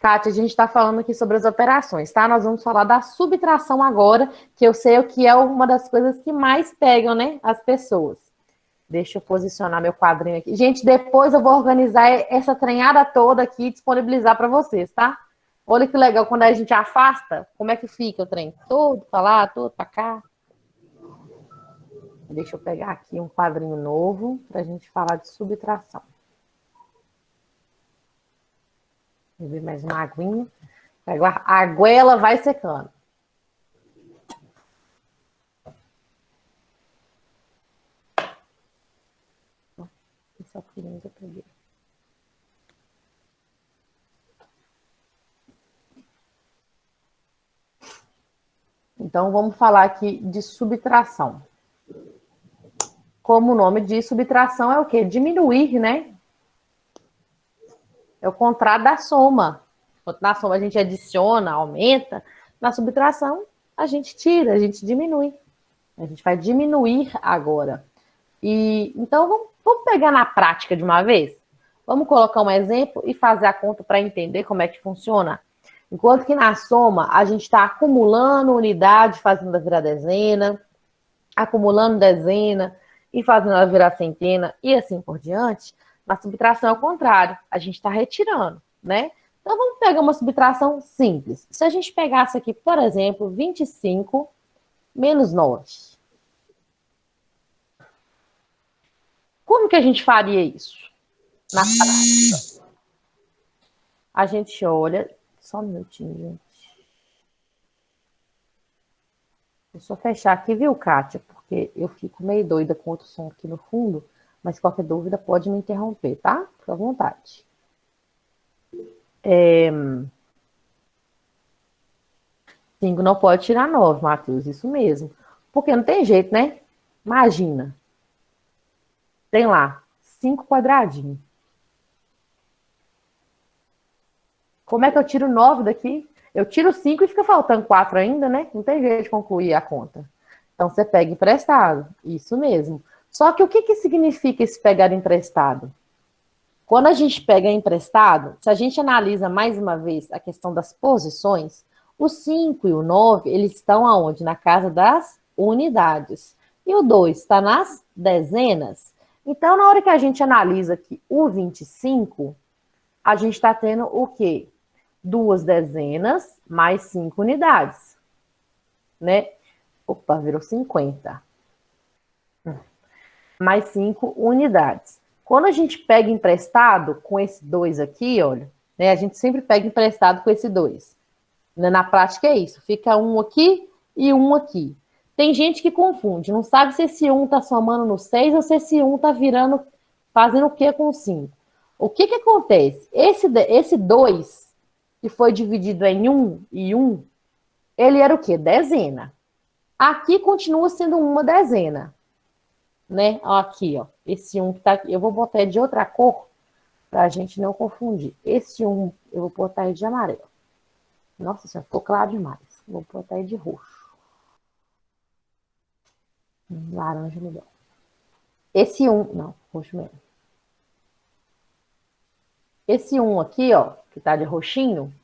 Kátia, a gente está falando aqui sobre as operações, tá? Nós vamos falar da subtração agora, que eu sei que é uma das coisas que mais pegam, né, as pessoas. Deixa eu posicionar meu quadrinho aqui. Gente, depois eu vou organizar essa treinada toda aqui e disponibilizar para vocês, tá? Olha que legal, quando a gente afasta, como é que fica o trem? Todo para lá, todo para cá. Deixa eu pegar aqui um quadrinho novo para a gente falar de subtração. Vou ver mais uma aguinha. A aguela vai secando. Esse alquinho eu peguei. Então, vamos falar aqui de subtração. Como o nome diz, subtração é o quê? Diminuir, né? É o contrário da soma. Na soma a gente adiciona, aumenta. Na subtração, a gente tira, a gente diminui. A gente vai diminuir agora. Então, vamos pegar na prática de uma vez? Vamos colocar um exemplo e fazer a conta para entender como é que funciona? Enquanto que na soma, a gente está acumulando unidade, fazendo ela virar dezena, acumulando dezena e fazendo ela virar centena e assim por diante. Na subtração é o contrário, a gente está retirando, né? Então, vamos pegar uma subtração simples. Se a gente pegasse aqui, por exemplo, 25 menos 9. Como que a gente faria isso? Na prática. A gente olha... Só um minutinho, gente. Deixa eu fechar aqui, viu, Kátia? Porque eu fico meio doida com outro som aqui no fundo, mas qualquer dúvida pode me interromper, tá? Fica à vontade. 5 não pode tirar 9, Matheus, isso mesmo. Porque não tem jeito, né? Imagina. Tem lá, 5 quadradinhos. Como é que eu tiro 9 daqui? Eu tiro 5 e fica faltando 4 ainda, né? Não tem jeito de concluir a conta. Então, você pega emprestado. Isso mesmo. Só que o que significa esse pegar emprestado? Quando a gente pega emprestado, se a gente analisa mais uma vez a questão das posições, o 5 e o 9, eles estão aonde? Na casa das unidades. E o 2 está nas dezenas. Então, na hora que a gente analisa aqui o 25, a gente está tendo o quê? 2 dezenas mais 5 unidades, né? Opa, virou 50. Mais 5 unidades. Quando a gente pega emprestado com esse 2 aqui, olha, né? A gente sempre pega emprestado com esse 2. Na prática é isso, fica um aqui e um aqui. Tem gente que confunde, não sabe se esse 1 tá somando no 6 ou se esse 1 tá virando, fazendo o que com o 5. O que acontece? Esse 2, que foi dividido em 1 e 1, ele era o quê? Dezena. Aqui continua sendo uma dezena. Né? Aqui, ó. Esse 1 que tá aqui. Eu vou botar de outra cor, pra gente não confundir. Esse 1, eu vou botar ele de amarelo. Nossa senhora, ficou claro demais. Vou botar ele de roxo. Laranja melhor. Esse 1, não, roxo mesmo. Esse 1 aqui, ó, que tá de roxinho,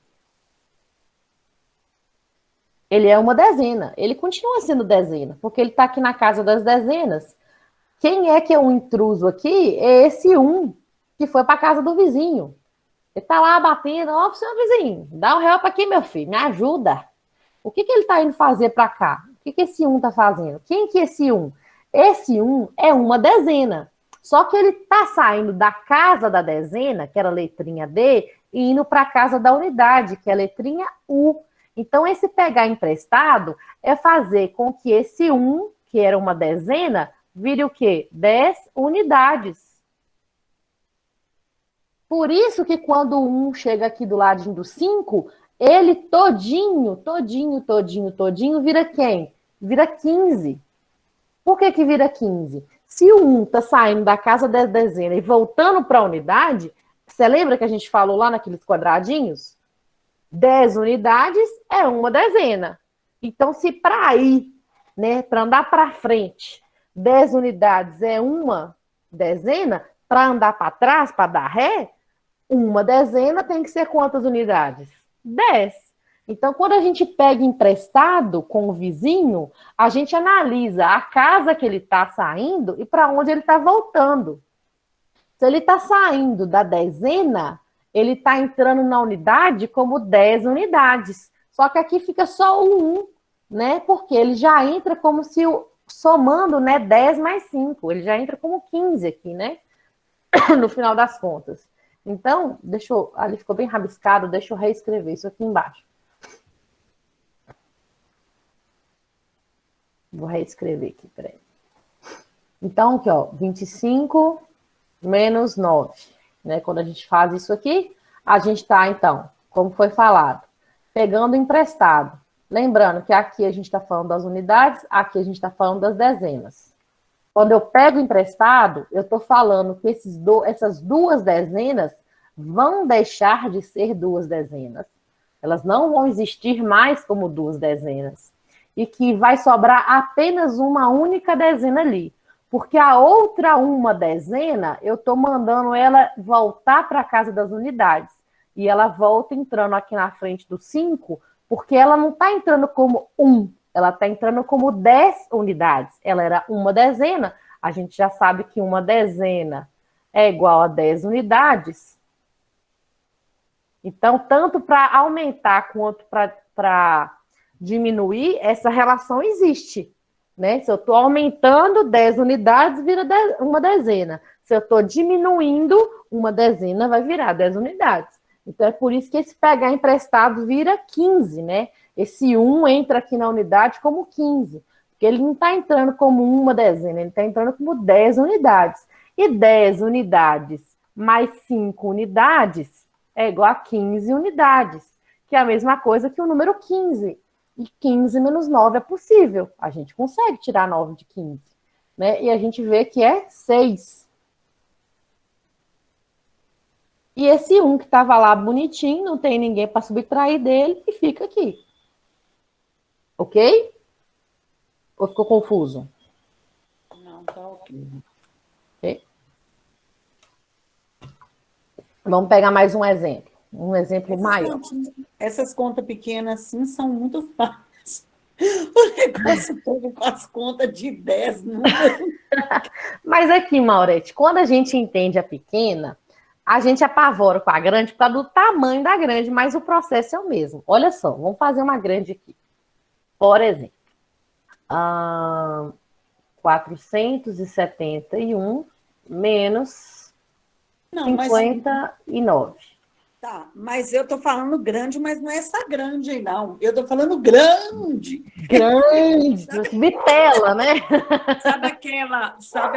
ele é uma dezena. Ele continua sendo dezena, porque ele tá aqui na casa das dezenas. Quem é que é o intruso aqui? É esse 1 que foi para casa do vizinho. Ele tá lá batendo, ó, seu vizinho, dá um real para aqui, meu filho, me ajuda. O que ele tá indo fazer para cá? O que esse 1 tá fazendo? Quem que é esse 1? Esse 1 é uma dezena. Só que ele tá saindo da casa da dezena, que era a letrinha D, e indo para a casa da unidade, que é a letrinha U. Então, esse pegar emprestado é fazer com que esse 1, que era uma dezena, vire o quê? 10 unidades. Por isso que quando o 1 chega aqui do ladinho do 5, ele todinho vira quem? Vira 15. Por que vira 15? Se o 1 está saindo da casa da dezena e voltando para a unidade, você lembra que a gente falou lá naqueles quadradinhos? 10 unidades é uma dezena. Então, se para ir, né, para andar para frente, 10 unidades é uma dezena, para andar para trás, para dar ré, uma dezena tem que ser quantas unidades? 10. Então, quando a gente pega emprestado com o vizinho, a gente analisa a casa que ele está saindo e para onde ele está voltando. Se ele está saindo da dezena, ele está entrando na unidade como 10 unidades. Só que aqui fica só o 1, né? Porque ele já entra como se somando, né, 10 mais 5. Ele já entra como 15 aqui, né? No final das contas. Então, ali ficou bem rabiscado, deixa eu reescrever isso aqui embaixo. Vou reescrever aqui, peraí. Então, aqui, ó, 25 menos 9, né? Quando a gente faz isso aqui, a gente tá, então, como foi falado, pegando emprestado. Lembrando que aqui a gente está falando das unidades, aqui a gente está falando das dezenas. Quando eu pego emprestado, eu estou falando que essas duas dezenas vão deixar de ser duas dezenas. Elas não vão existir mais como duas dezenas. E que vai sobrar apenas uma única dezena ali. Porque a outra uma dezena, eu estou mandando ela voltar para a casa das unidades. E ela volta entrando aqui na frente do 5, porque ela não está entrando como 1, ela está entrando como 10 unidades. Ela era uma dezena, a gente já sabe que uma dezena é igual a 10 unidades. Então, tanto para aumentar quanto para diminuir, essa relação existe. Né? Se eu estou aumentando 10 unidades, vira uma dezena. Se eu estou diminuindo, uma dezena vai virar 10 unidades. Então, é por isso que esse pegar emprestado vira 15, né? Esse 1 entra aqui na unidade como 15, porque ele não está entrando como uma dezena, ele está entrando como 10 unidades. E 10 unidades mais 5 unidades é igual a 15 unidades, que é a mesma coisa que o número 15. E 15 menos 9 é possível. A gente consegue tirar 9 de 15. Né? E a gente vê que é 6. E esse 1 que estava lá bonitinho, não tem ninguém para subtrair dele, e fica aqui. Ok? Ou ficou confuso? Não, tá ok. Ok. Vamos pegar mais um exemplo. Um exemplo maior. Essas contas pequenas, assim, são muito fáceis. O negócio todo com as contas de 10 números. Mas aqui, Maurete, quando a gente entende a pequena, a gente apavora com a grande por causa do tamanho da grande, mas o processo é o mesmo. Olha só, vamos fazer uma grande aqui. Por exemplo, 471 menos 59. Tá, mas eu tô falando grande, mas não é essa grande aí, não. Eu tô falando grande. Grande, vitela, né? Sabe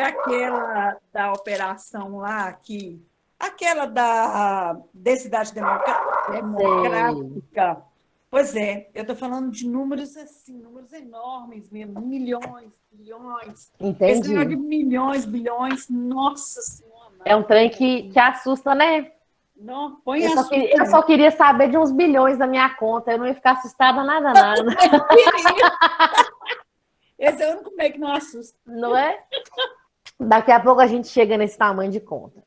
aquela da operação lá que... Aquela da densidade democrática. Pois é, eu tô falando de números assim, números enormes mesmo, milhões, bilhões. Entendi. Esse negócio de milhões, bilhões, nossa senhora. É um trem que assusta, né? Não, põe eu só queria saber de uns bilhões da minha conta. Eu não ia ficar assustada nada. Esse é o único meio que não assusta. Não é? Daqui a pouco a gente chega nesse tamanho de conta.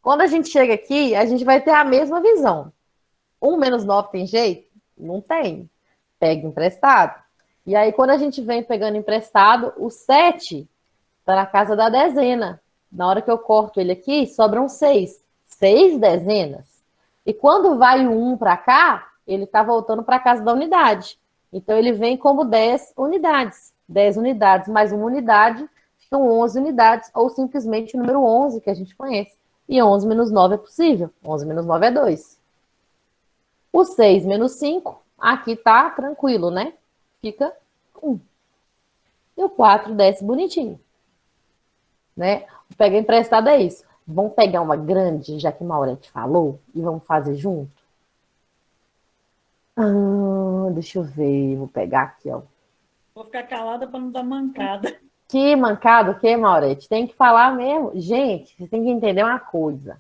Quando a gente chega aqui, a gente vai ter a mesma visão. 1 menos 9 tem jeito? Não tem. Pega emprestado. E aí, quando a gente vem pegando emprestado, o 7 está na casa da dezena. Na hora que eu corto ele aqui, sobram 6. 6 dezenas. E quando vai o 1 para cá, ele está voltando para a casa da unidade. Então, ele vem como 10 unidades. 10 unidades mais uma unidade, ficam 11 unidades, ou simplesmente o número 11 que a gente conhece. E 11 menos 9 é possível. 11 menos 9 é 2. O 6 menos 5, aqui tá tranquilo, né? Fica 1. E o 4 desce bonitinho. Né? O pegar emprestado é isso. Vamos pegar uma grande, já que Maurete falou, e vamos fazer junto? Deixa eu ver, vou pegar aqui, ó. Vou ficar calada para não dar mancada. Que mancada, o que, Maurete? Tem que falar mesmo. Gente, você tem que entender uma coisa.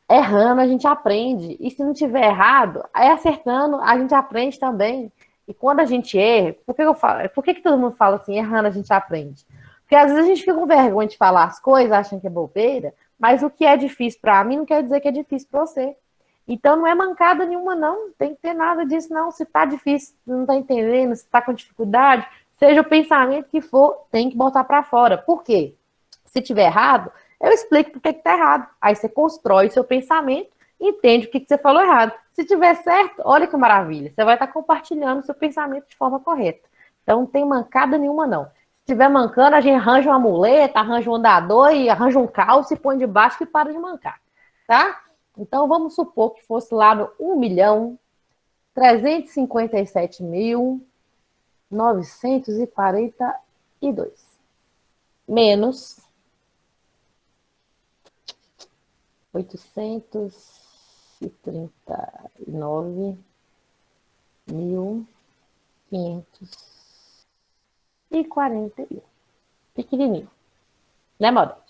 Errando, a gente aprende. E se não tiver errado, aí acertando, a gente aprende também. E quando a gente erra, por que todo mundo fala assim, errando a gente aprende? Porque às vezes a gente fica com vergonha de falar as coisas, achando que é bobeira, mas o que é difícil para mim não quer dizer que é difícil para você. Então, não é mancada nenhuma, não. Não tem que ter nada disso, não. Se tá difícil, não tá entendendo, se tá com dificuldade, seja o pensamento que for, tem que botar para fora. Por quê? Se tiver errado, eu explico por que tá errado. Aí você constrói seu pensamento, entende o que você falou errado. Se tiver certo, olha que maravilha. Você vai estar compartilhando o seu pensamento de forma correta. Então, não tem mancada nenhuma, não. Se tiver mancando, a gente arranja uma muleta, arranja um andador e arranja um calço e põe debaixo e para de mancar, tá? Então, vamos supor que fosse lá no 1.357.942 menos 839.541. Pequenininho. Né, Maurício?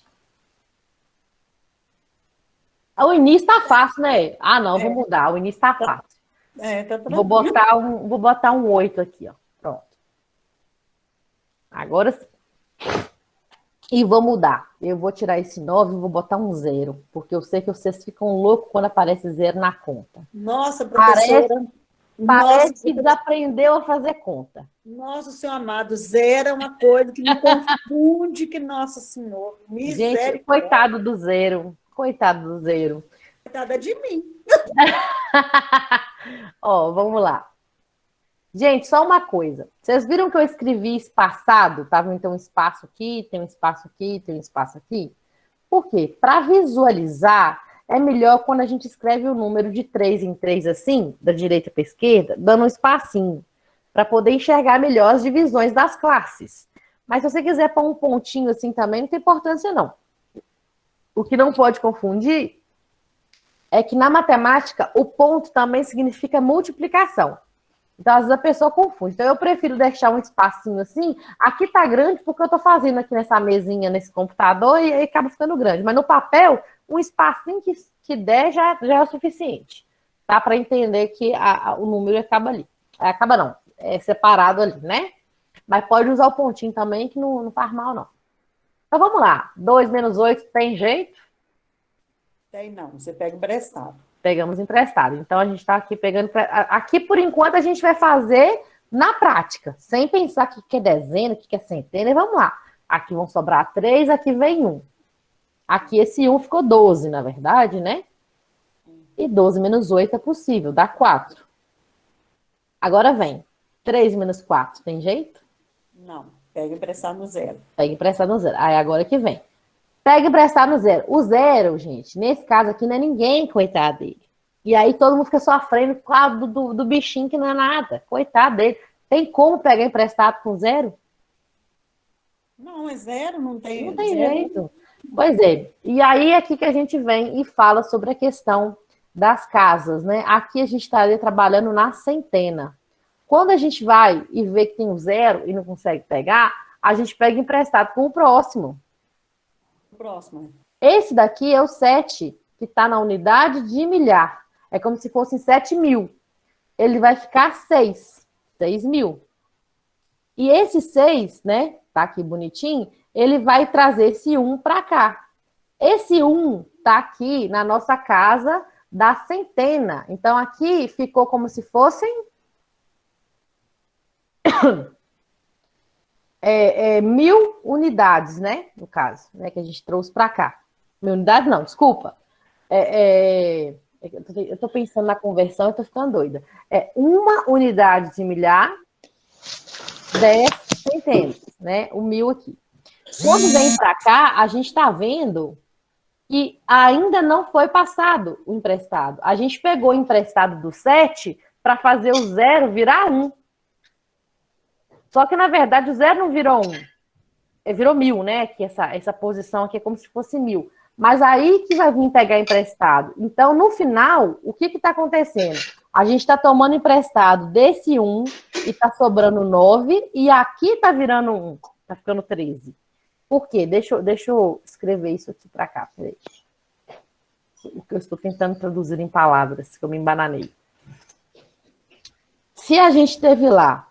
O início tá fácil, né? Ah, não, vou mudar. O início tá fácil. Tá vou botar um 8 aqui, ó. Pronto. Agora sim. E vou mudar. Eu vou tirar esse 9 e vou botar um 0. Porque eu sei que vocês ficam loucos quando aparece 0 na conta. Nossa, professora. Parece que desaprendeu a fazer conta. Nossa, Senhor amado, 0 é uma coisa que me confunde, que, Nossa Senhora, misericórdia. Gente, coitado do 0. Coitado do 0. Coitada de mim. Ó, vamos lá. Gente, só uma coisa. Vocês viram que eu escrevi espaçado? Tava então um espaço aqui, tem um espaço aqui, tem um espaço aqui. Por quê? Para visualizar, é melhor quando a gente escreve o número de 3 em 3 assim, da direita para a esquerda, dando um espacinho, para poder enxergar melhor as divisões das classes. Mas se você quiser pôr um pontinho assim também, não tem importância não. O que não pode confundir é que na matemática o ponto também significa multiplicação. Então, às vezes a pessoa confunde. Então, eu prefiro deixar um espacinho assim. Aqui tá grande porque eu tô fazendo aqui nessa mesinha, nesse computador, e aí acaba ficando grande. Mas no papel, um espacinho que der já é o suficiente. Tá? Para entender que o número acaba ali. Acaba não, é separado ali, né? Mas pode usar o pontinho também, que não faz mal, não. Então, vamos lá. 2 menos 8 tem jeito? Tem não, você pega emprestado. Pegamos emprestado. Então, a gente está aqui pegando... Aqui, por enquanto, a gente vai fazer na prática, sem pensar o que é dezena, o que é centena. E vamos lá. Aqui vão sobrar 3, aqui vem 1. Aqui esse 1 ficou 12, na verdade, né? E 12 menos 8 é possível, dá 4. Agora vem. 3 menos 4, tem jeito? Não, pega emprestado no 0. Pega emprestado no 0. Aí, agora que vem. Pega emprestado no 0. O 0, gente, nesse caso aqui não é ninguém, coitado dele. E aí todo mundo fica sofrendo por causa do bichinho que não é nada. Coitado dele. Tem como pegar emprestado com 0? Não, é 0, não tem... Não tem jeito. Pois é. E aí é aqui que a gente vem e fala sobre a questão das casas, né? Aqui a gente estaria trabalhando na centena. Quando a gente vai e vê que tem um 0 e não consegue pegar, a gente pega emprestado com o próximo. Próximo. Esse daqui é o 7, que está na unidade de milhar. É como se fossem 7.000. Ele vai ficar 6. 6.000. E esse 6, né? Tá aqui bonitinho. Ele vai trazer esse 1 para cá. Esse 1 tá aqui na nossa casa da centena. Então, aqui ficou como se fossem... 1.000 unidades, né? No caso, né? Que a gente trouxe para cá. 1.000 unidades, não, desculpa. Eu tô pensando na conversão e tô ficando doida. Uma unidade de milhar, 10 centenas, né? O 1.000 aqui. Quando vem para cá, a gente está vendo que ainda não foi passado o emprestado. A gente pegou o emprestado do 7 para fazer o 0 virar 1. Só que, na verdade, o 0 não virou 1. Virou 1.000, né? Que essa posição aqui é como se fosse 1.000. Mas aí que vai vir pegar emprestado. Então, no final, o que está acontecendo? A gente está tomando emprestado desse 1 e está sobrando 9. E aqui está virando 1. Está ficando 13. Por quê? Deixa eu escrever isso aqui para cá. Peraí. O que eu estou tentando traduzir em palavras, que eu me embananei. Se a gente teve lá...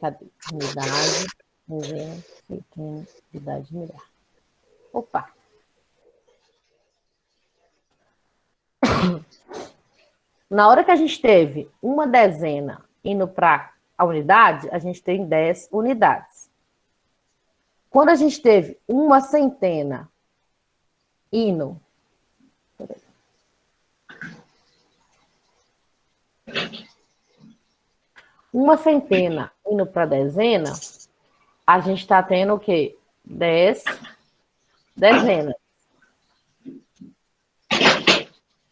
cadê? Unidade, movimento, pequeno, unidade, milhar. Opa! Na hora que a gente teve uma dezena indo para a unidade, a gente tem 10 unidades. Quando a gente teve uma centena indo... Uma centena indo para dezena, a gente está tendo o quê? 10 dezenas.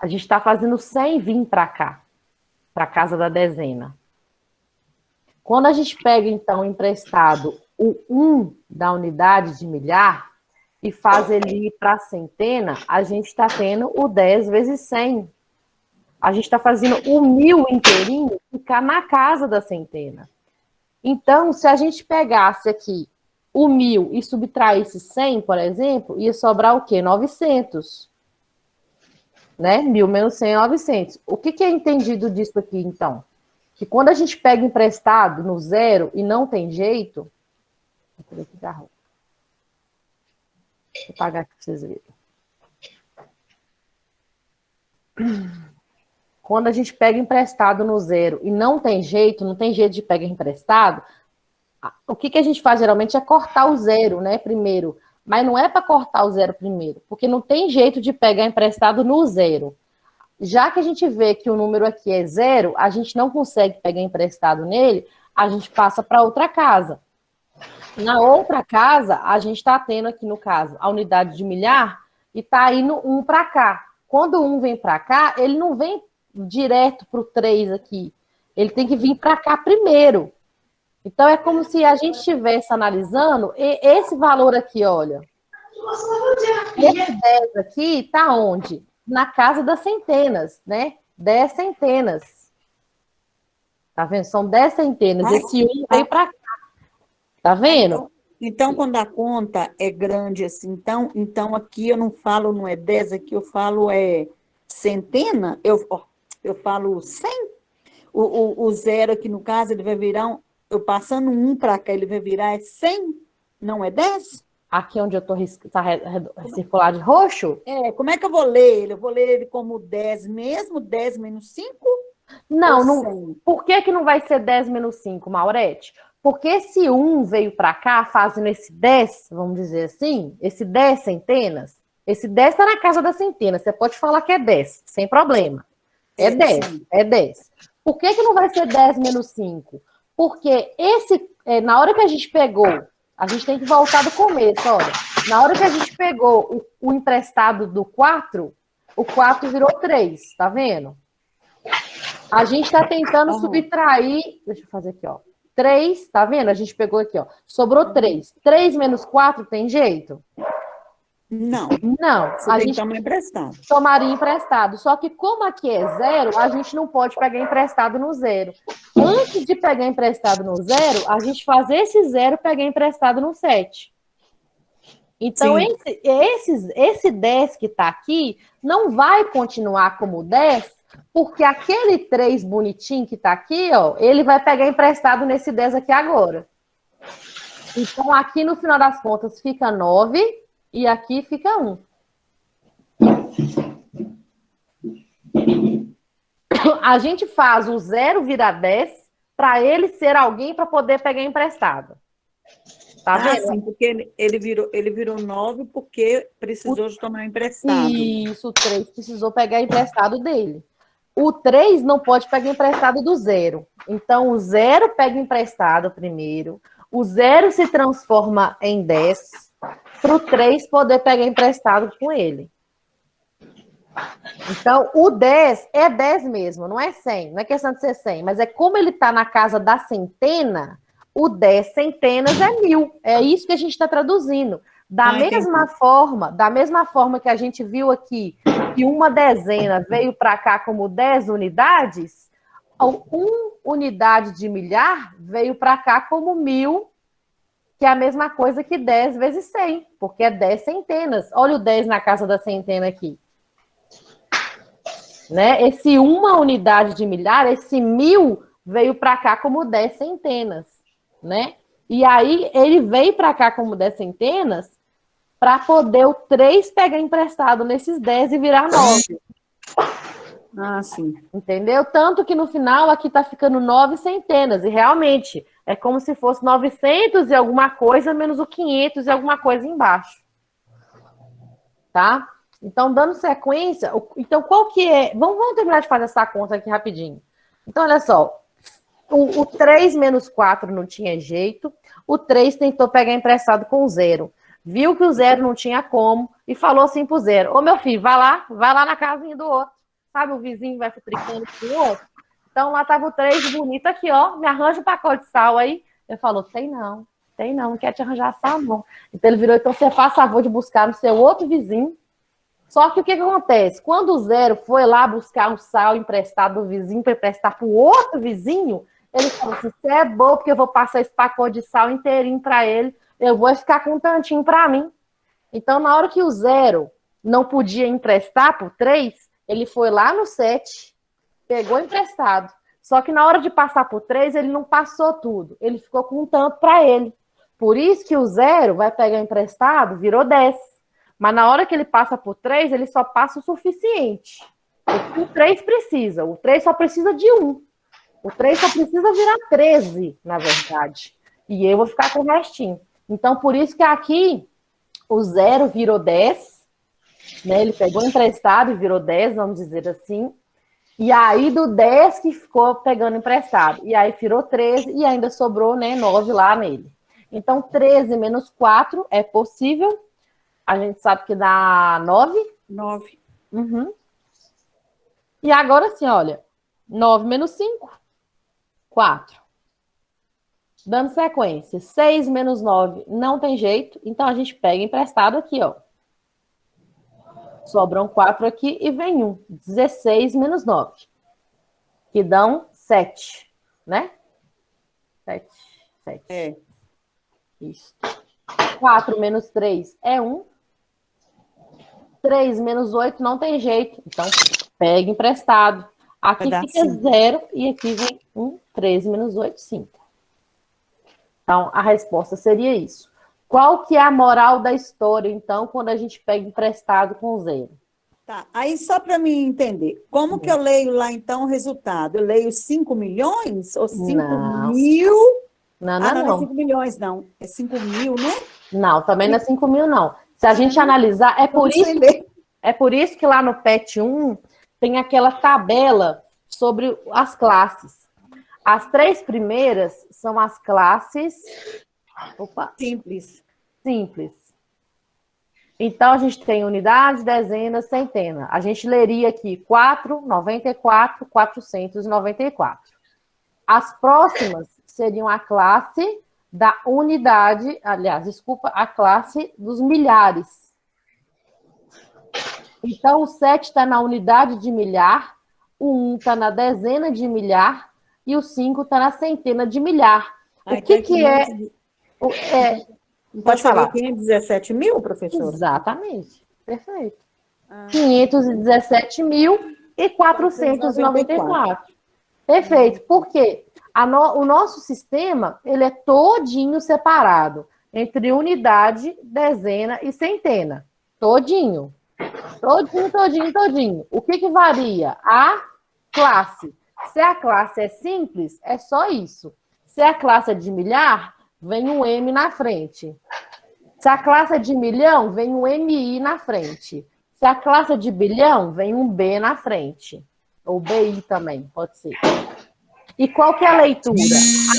A gente está fazendo 100 vir para cá, para a casa da dezena. Quando a gente pega, então, emprestado o 1 da unidade de milhar e faz ele ir para a centena, a gente está tendo o 10 vezes 100. A gente está fazendo o 1000 inteirinho ficar na casa da centena. Então, se a gente pegasse aqui o 1000 e subtraísse 100, por exemplo, ia sobrar o quê? 900. Né? 1000 menos 100 é 900. O que é entendido disso aqui, então? Que quando a gente pega emprestado no zero e não tem jeito... Vou apagar aqui para vocês verem. Quando a gente pega emprestado no zero e não tem jeito de pegar emprestado, o que a gente faz geralmente é cortar o zero, né, primeiro. Mas não é para cortar o zero primeiro, porque não tem jeito de pegar emprestado no zero. Já que a gente vê que o número aqui é zero, a gente não consegue pegar emprestado nele, a gente passa para outra casa. Na outra casa, a gente está tendo aqui, no caso, a unidade de milhar e está indo 1 para cá. Quando o 1 vem para cá, ele não vem direto para o 3 aqui. Ele tem que vir para cá primeiro. Então, é como se a gente estivesse analisando esse valor aqui, olha. Esse 10 aqui está onde? Na casa das centenas, né? 10 centenas. Tá vendo? São 10 centenas. Esse 1 veio para cá. Tá vendo? Então, quando a conta é grande assim, então aqui eu não falo, não é 10, aqui eu falo centena, eu falo 100. O zero aqui, no caso, ele vai virar, eu passando 1 para cá, ele vai virar 100, não é 10? Aqui onde eu estou circular de roxo? Como é que eu vou ler ele? Eu vou ler ele como 10 mesmo, 10 menos 5? Não. Por que não vai ser 10 menos 5, Maurete? Porque esse 1 veio para cá fazendo esse 10, vamos dizer assim, esse 10 centenas, esse 10 está na casa da centena, você pode falar que é 10, sem problema. É 10, sim. É 10. Por que não vai ser 10 menos 5? Porque na hora que a gente pegou, a gente tem que voltar do começo, olha. Na hora que a gente pegou o emprestado do 4, o 4 virou 3, tá vendo? A gente está tentando subtrair, deixa eu fazer aqui, ó. 3, tá vendo? A gente pegou aqui, ó. Sobrou 3. 3 menos 4 tem jeito? Não. Não. Você tem que tomar emprestado. Tomaria emprestado. Só que como aqui é zero, a gente não pode pegar emprestado no zero. Antes de pegar emprestado no zero, a gente faz esse zero pegar emprestado no 7. Então, esse 10 que tá aqui não vai continuar como 10, porque aquele 3 bonitinho que tá aqui, ó, ele vai pegar emprestado nesse 10 aqui agora. Então, aqui no final das contas fica 9 e aqui fica 1. A gente faz o 0 virar 10 para ele ser alguém para poder pegar emprestado. Tá vendo? Sim, porque ele virou 9 porque precisou de tomar emprestado. Isso, o 3 precisou pegar emprestado dele. O 3 não pode pegar emprestado do 0. Então, o 0 pega emprestado primeiro. O 0 se transforma em 10 para o 3 poder pegar emprestado com ele. Então, o 10 é 10 mesmo, não é 100. Não é questão de ser 100, mas é como ele está na casa da centena, o 10 centenas é 1000. É isso que a gente está traduzindo. Da mesma forma que a gente viu aqui que uma dezena veio para cá como 10 unidades, 1 unidade de milhar veio para cá como 1000, que é a mesma coisa que 10 vezes 100, porque é 10 centenas. Olha o 10 na casa da centena aqui. Né? Esse uma unidade de milhar, esse 1000 veio para cá como 10 centenas. Né? E aí ele veio para cá como 10 centenas para poder o 3 pegar emprestado nesses 10 e virar 9. Ah, sim. Entendeu? Tanto que no final aqui tá ficando 9 centenas. E realmente é como se fosse 900 e alguma coisa menos o 500 e alguma coisa embaixo. Tá? Então, dando sequência, então qual que é? Vamos terminar de fazer essa conta aqui rapidinho. Então, olha só. O 3 menos 4 não tinha jeito. O 3 tentou pegar emprestado com o 0. Viu que o 0 não tinha como e falou assim pro 0: ô meu filho, vai lá na casinha do outro. Sabe, o vizinho vai futricando pro outro. Então lá tava o 3 bonito aqui, ó. Me arranja um pacote de sal aí. Ele falou: tem não quer te arranjar sal, não. Então ele virou: então você faz favor de buscar no seu outro vizinho. Só que o que acontece? Quando o 0 foi lá buscar um sal emprestado do vizinho para emprestar pro outro vizinho, ele falou assim: você é bom, porque eu vou passar esse pacote de sal inteirinho para ele, eu vou ficar com um tantinho para mim. Então, na hora que o 0 não podia emprestar pro 3, ele foi lá no 7, pegou emprestado. Só que na hora de passar pro 3, ele não passou tudo, ele ficou com um tanto para ele. Por isso que o 0 vai pegar emprestado, virou 10. Mas na hora que ele passa por 3, ele só passa o suficiente. O 3 precisa. O 3 só precisa de 1. O 3 só precisa virar 13, na verdade. E eu vou ficar com o restinho. Então, por isso que aqui o 0 virou 10. Né? Ele pegou emprestado e virou 10, vamos dizer assim. E aí do 10 que ficou pegando emprestado. E aí virou 13 e ainda sobrou, né, 9 lá nele. Então, 13 menos 4 é possível. A gente sabe que dá 9. 9. Uhum. E agora sim, olha. 9 menos 5, 4. Dando sequência. 6 menos 9 não tem jeito. Então a gente pega emprestado aqui, ó. Sobram 4 aqui e vem 1. 16 menos 9. Que dão 7. Né? 7. É. Isso. 4 menos 3 é 1. 3 menos 8 não tem jeito. Então, pega emprestado. Aqui fica 0 e aqui vem 1. 13 menos 8, 5. Então, a resposta seria isso. Qual que é a moral da história, então, quando a gente pega emprestado com 0? Tá, aí só para mim entender, como que eu leio lá, então, o resultado? Eu leio 5 milhões ou 5 Não. mil? Não, Não é 5 milhões, não. É 5 mil, né? Não, também não é 5 mil, não. Se a gente analisar, é por isso que lá no PET 1 tem aquela tabela sobre as classes. As 3 primeiras são as classes simples. Então, a gente tem unidade, dezena, centena. A gente leria aqui 4, 94, 494. As próximas seriam a classe da unidade, aliás, desculpa, a classe dos milhares. Então, o 7 está na unidade de milhar, o 1 está na dezena de milhar e o 5 está na centena de milhar. O que é... Pode falar. 517 mil, professora? Exatamente. Perfeito. 517.494. Perfeito. Por quê? O nosso sistema, ele é todinho separado entre unidade, dezena e centena. Todinho. Todinho. O que varia? A classe. Se a classe é simples, é só isso. Se a classe é de milhar, vem um M na frente. Se a classe é de milhão, vem um MI na frente. Se a classe é de bilhão, vem um B na frente. Ou BI também, pode ser. E qual que é a leitura?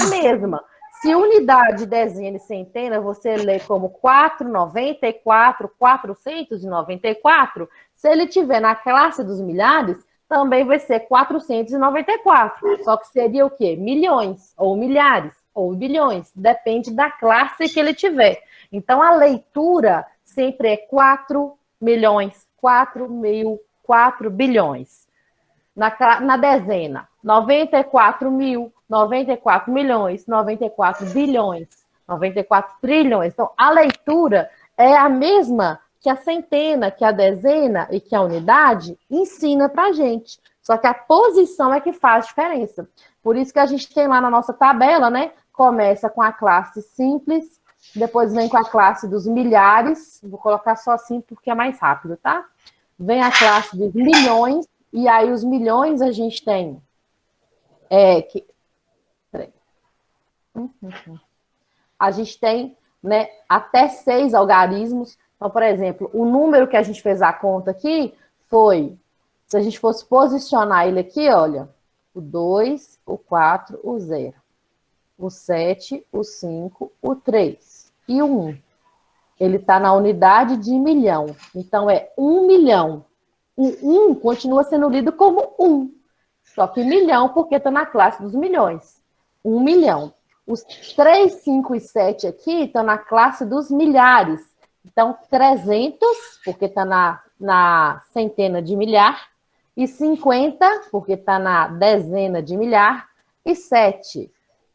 A mesma. Se unidade, dezena e centena, você lê como 494, 494. Se ele tiver na classe dos milhares, também vai ser 494. Só que seria o quê? Milhões, ou milhares, ou bilhões. Depende da classe que ele tiver. Então, a leitura sempre é 4 milhões, 4 mil, 4 bilhões. Na dezena, 94 mil, 94 milhões, 94 bilhões, 94 trilhões. Então, a leitura é a mesma que a centena, que a dezena e que a unidade ensina para a gente. Só que a posição é que faz diferença. Por isso que a gente tem lá na nossa tabela, né? Começa com a classe simples, depois vem com a classe dos milhares, vou colocar só assim porque é mais rápido, tá? Vem a classe dos milhões E aí os milhões a gente tem... Peraí. A gente tem, né, até 6 algarismos. Então, por exemplo, o número que a gente fez a conta aqui foi, se a gente fosse posicionar ele aqui, olha, o 2, o 4, o 0, o 7, o 5, o 3 e o 1. Ele está na unidade de milhão. Então, é 1 milhão. O 1 continua sendo lido como 1. Só que milhão, porque está na classe dos milhões. 1 milhão. Os 3, 5 e 7 aqui estão na classe dos milhares. Então, 300, porque está na centena de milhar. E 50, porque está na dezena de milhar. E 7,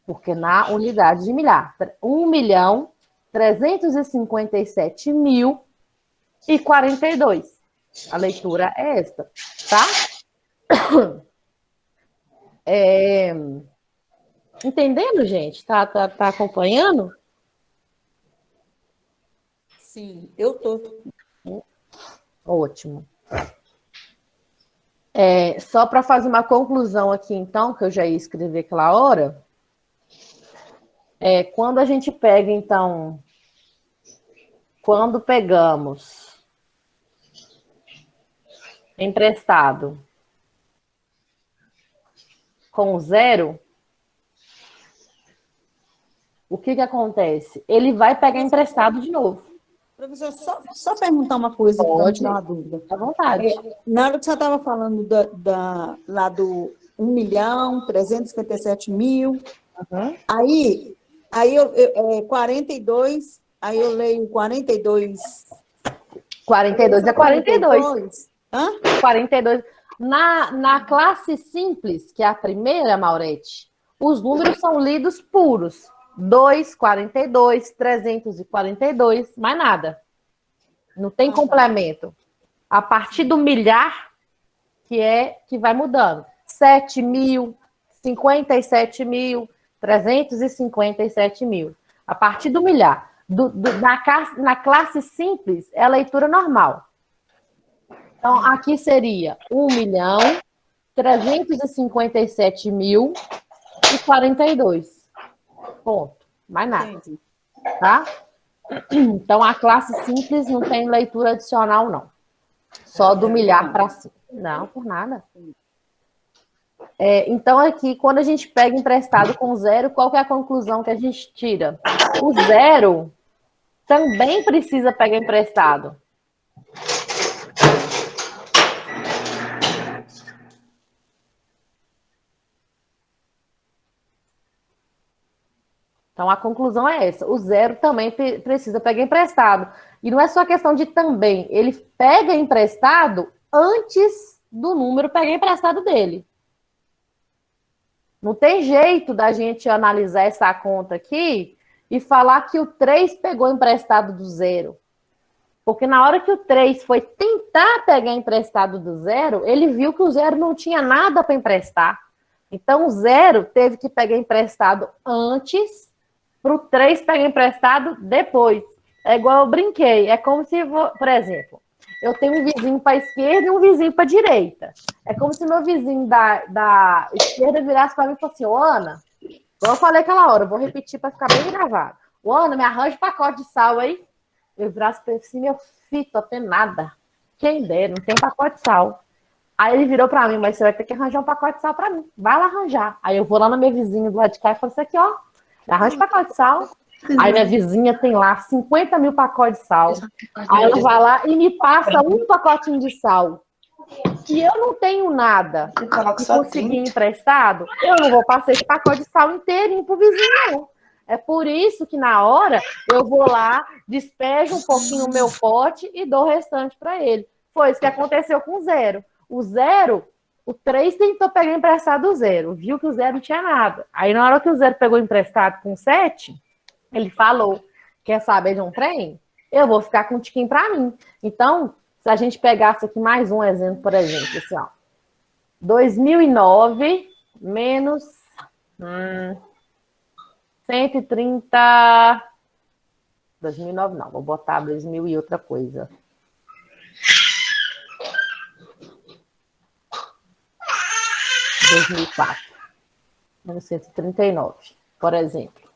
porque na unidade de milhar. 1 milhão, 357 mil e 42. A leitura é esta, tá? Entendendo, gente? Tá acompanhando? Sim, eu tô. Ótimo. Só para fazer uma conclusão aqui, então, que eu já ia escrever aquela hora, quando a gente pega, então, quando pegamos emprestado com 0, o que acontece? Ele vai pegar emprestado de novo. Professor, só perguntar uma coisa para não tirar uma dúvida. À vontade. Na hora que você estava falando lá do 1 milhão, 357 mil, aí 42, aí eu leio 42. 42 é 42. Hã? 42. Na classe simples, que é a primeira, Maurete, os números são lidos puros. 2, 42, 342, mais nada. Não tem complemento. A partir do milhar, que vai mudando. 7 mil, 57 mil, 357 mil. A partir do milhar. Na classe simples, é a leitura normal. Então, aqui seria 1 milhão, 357 mil e 42. Ponto. Mais nada. Entendi. Tá? Então, a classe simples não tem leitura adicional, não. Só do milhar para cima. Não, por nada. Então, aqui, quando a gente pega emprestado com 0, qual que é a conclusão que a gente tira? O 0 também precisa pegar emprestado. Então, a conclusão é essa. O 0 também precisa pegar emprestado. E não é só questão de também. Ele pega emprestado antes do número pegar emprestado dele. Não tem jeito da gente analisar essa conta aqui e falar que o 3 pegou emprestado do 0. Porque na hora que o 3 foi tentar pegar emprestado do 0, ele viu que o 0 não tinha nada para emprestar. Então, o 0 teve que pegar emprestado antes para o 3 pegar emprestado depois. É igual eu brinquei. É como se, por exemplo, eu tenho um vizinho para a esquerda e um vizinho para a direita. É como se meu vizinho da esquerda virasse para mim e falasse assim, ô Ana, como eu falei aquela hora, eu vou repetir para ficar bem gravado. Ô Ana, me arranja um pacote de sal aí. Eu virasse para ele assim, meu filho, não tem nada. Quem dera, não tem pacote de sal. Aí ele virou para mim, mas você vai ter que arranjar um pacote de sal para mim. Vai lá arranjar. Aí eu vou lá na minha vizinha do lado de cá e falo assim, aqui, ó, arranja pacote de sal. Aí minha vizinha tem lá 50 mil pacotes de sal. Aí ela vai lá e me passa um pacotinho de sal. E eu não tenho nada e consegui emprestado, eu não vou passar esse pacote de sal inteirinho pro vizinho, não. É por isso que na hora eu vou lá, despejo um pouquinho o meu pote e dou o restante para ele. Foi isso que aconteceu com o 0. O 0, o 3 tentou pegar emprestado o 0, viu que o 0 não tinha nada. Aí na hora que o 0 pegou emprestado com o 7, ele falou, quer saber de um trem? Eu vou ficar com um tiquinho para mim. Então, se a gente pegasse aqui mais um exemplo, por exemplo, assim, ó, 2009 menos 130... 2009 não, vou botar 2000 e outra coisa. 2004. Menos 139, por exemplo.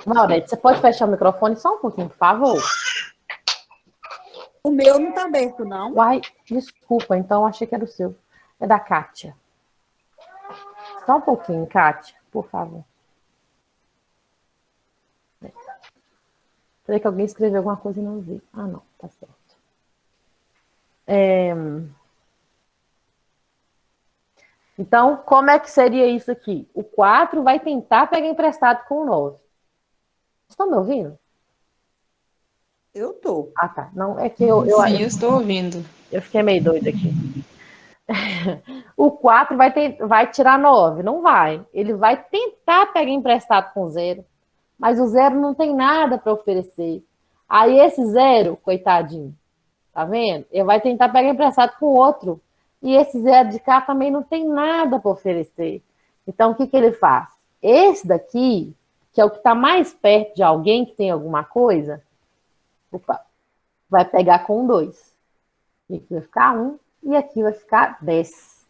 Maurete, você pode fechar o microfone só um pouquinho, por favor? O meu não está aberto, não. Uai, desculpa, então achei que era o seu. É da Kátia. Só um pouquinho, Kátia, por favor. Peraí que alguém escreveu alguma coisa e não vi. Ah, não, tá certo. Então, como é que seria isso aqui? O 4 vai tentar pegar emprestado com o 9. Estão me ouvindo? Eu tô. Ah, tá. Não, é que Sim, eu estou ouvindo. eu fiquei meio doida aqui. O 4 vai tirar 9. Não vai. Ele vai tentar pegar emprestado com 0. Mas o 0 não tem nada para oferecer. Aí esse 0, coitadinho, tá vendo? Ele vai tentar pegar emprestado com outro. E esse 0 de cá também não tem nada para oferecer. Então, o que ele faz? Esse daqui, que é o que está mais perto de alguém que tem alguma coisa, vai pegar com 2. E aqui vai ficar 1 e aqui vai ficar 10.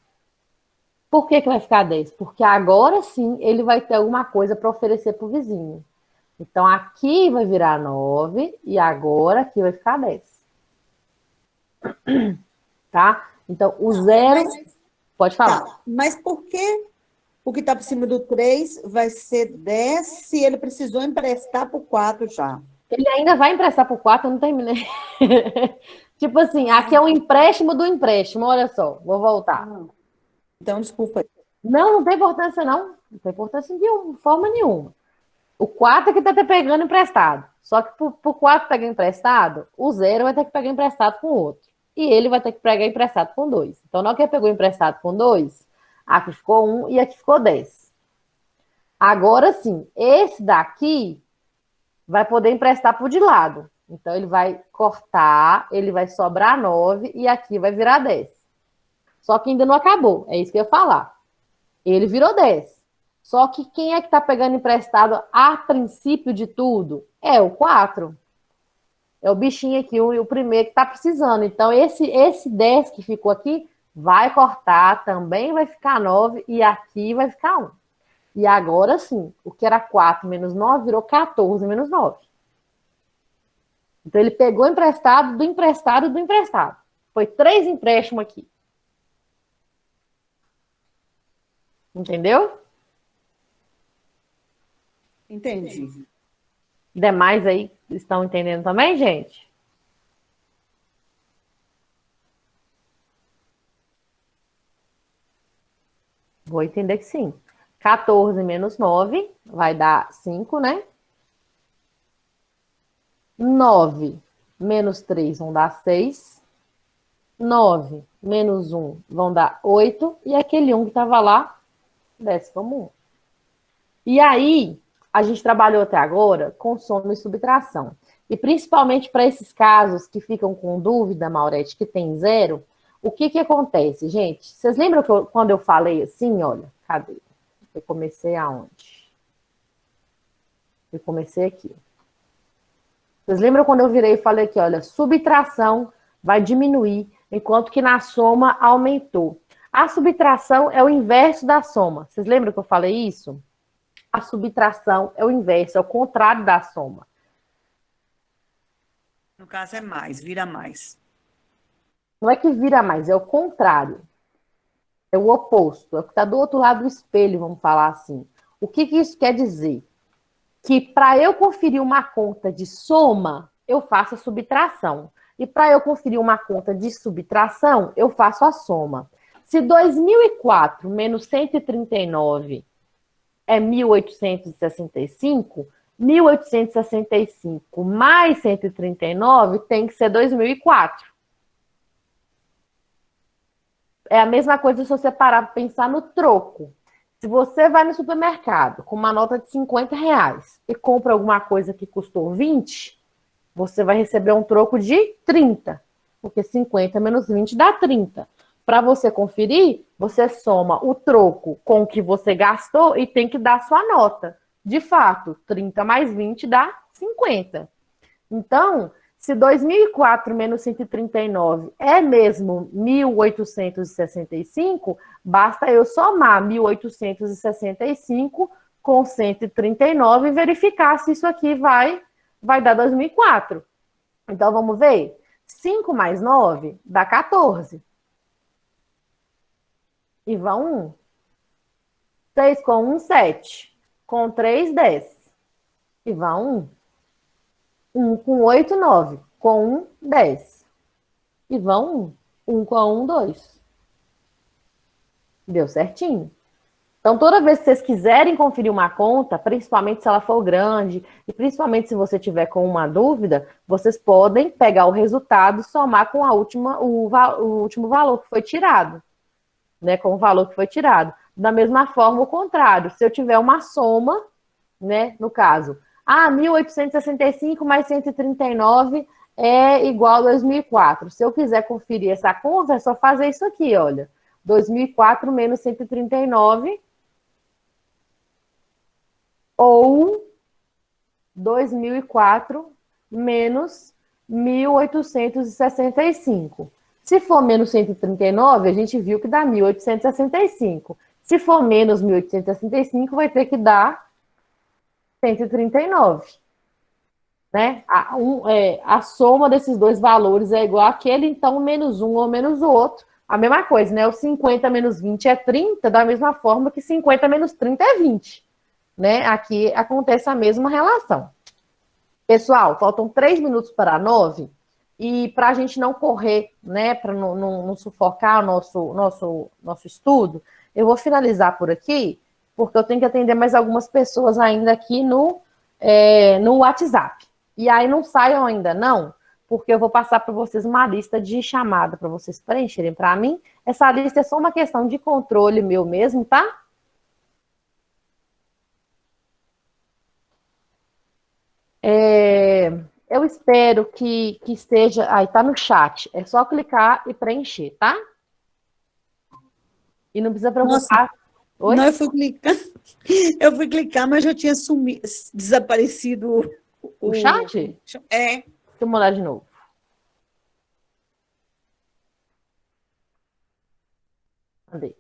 Por que vai ficar 10? Porque agora sim ele vai ter alguma coisa para oferecer para o vizinho. Então, aqui vai virar 9 e agora aqui vai ficar 10. Tá? Então, o 0... Pode falar. Tá, mas por que o que está por cima do 3 vai ser 10 se ele precisou emprestar para o 4 já? Ele ainda vai emprestar para o 4, eu não terminei. Tipo assim, aqui é um empréstimo do empréstimo, olha só, vou voltar. Então, desculpa. Não tem importância não. Não tem importância de forma nenhuma. O 4 é que está pegando emprestado. Só que para o 4 pegar emprestado, o 0 vai ter que pegar emprestado com o outro. E ele vai ter que pegar emprestado com 2. Então, na hora que ele pegou emprestado com 2, aqui ficou 1 e aqui ficou 10. Agora sim, esse daqui vai poder emprestar por de lado. Então, ele vai cortar, ele vai sobrar 9 e aqui vai virar 10. Só que ainda não acabou, é isso que eu ia falar. Ele virou 10. Só que quem é que está pegando emprestado a princípio de tudo? É o 4. É o bichinho aqui, o primeiro que está precisando. Então, esse 10 que ficou aqui vai cortar, também vai ficar 9 e aqui vai ficar 1. E agora sim, o que era 4 menos 9 virou 14 menos 9. Então, ele pegou emprestado do emprestado do emprestado. Foi 3 empréstimos aqui. Entendeu? Entendi. Demais aí estão entendendo também, gente? Vou entender que sim. 14 menos 9 vai dar 5, né? 9 menos 3 vão dar 6. 9 menos 1 vão dar 8. E aquele 1 que estava lá, desce como 1. E aí, a gente trabalhou até agora com soma e subtração. E principalmente para esses casos que ficam com dúvida, Maurete, que tem 0, o que acontece, gente? Vocês lembram que quando eu falei assim, olha, cadê? Eu comecei aonde? Eu comecei aqui. Vocês lembram quando eu virei e falei aqui, olha, subtração vai diminuir, enquanto que na soma aumentou. A subtração é o inverso da soma. Vocês lembram que eu falei isso? A subtração é o inverso, é o contrário da soma. No caso é mais, vira mais. Não é que vira mais, é o contrário. É o oposto, é o que está do outro lado do espelho, vamos falar assim. O que isso quer dizer? Que para eu conferir uma conta de soma, eu faço a subtração. E para eu conferir uma conta de subtração, eu faço a soma. Se 2004 menos 139 é 1865, 1865 mais 139 tem que ser 2004. É a mesma coisa se você parar para pensar no troco. Se você vai no supermercado com uma nota de R$ 50 e compra alguma coisa que custou 20, você vai receber um troco de 30, porque 50 menos 20 dá 30. Para você conferir, você soma o troco com o que você gastou e tem que dar sua nota. De fato, 30 mais 20 dá 50. Então, Se 2004 menos 139 é mesmo 1865, basta eu somar 1865 com 139 e verificar se isso aqui vai dar 2004. Então, vamos ver? 5 mais 9 dá 14. E vão 1. 6 com 1, 7. Com 3, 10. E vão 1. 1 com 8, 9. Com 1, 10. E vão 1. 1 com 1, 2. Deu certinho. Então, toda vez que vocês quiserem conferir uma conta, principalmente se ela for grande, e principalmente se você tiver com uma dúvida, vocês podem pegar o resultado e somar com o último valor que foi tirado. Né, com o valor que foi tirado. Da mesma forma, o contrário. Se eu tiver uma soma, né, no caso, 1865 mais 139 é igual a 2004. Se eu quiser conferir essa conta, é só fazer isso aqui, olha. 2004 menos 139 ou 2004 menos 1865. Se for menos 139, a gente viu que dá 1865. Se for menos 1865, vai ter que dar 139. Né? A soma desses dois valores é igual àquele, então menos um ou menos o outro. A mesma coisa, né? O 50 menos 20 é 30, da mesma forma que 50 menos 30 é 20. Né? Aqui acontece a mesma relação. Pessoal, faltam 3 minutos para 9. E para a gente não correr, né, para não sufocar o nosso estudo, eu vou finalizar por aqui, porque eu tenho que atender mais algumas pessoas ainda aqui no WhatsApp. E aí não saiam ainda não, porque eu vou passar para vocês uma lista de chamada para vocês preencherem para mim. Essa lista é só uma questão de controle meu mesmo, tá? Eu espero que esteja... Aí, tá no chat. É só clicar e preencher, tá? E não precisa preocupar. Nossa, Oi? não, eu fui clicar, mas já tinha desaparecido O chat? É. Deixa eu olhar de novo. Mandei.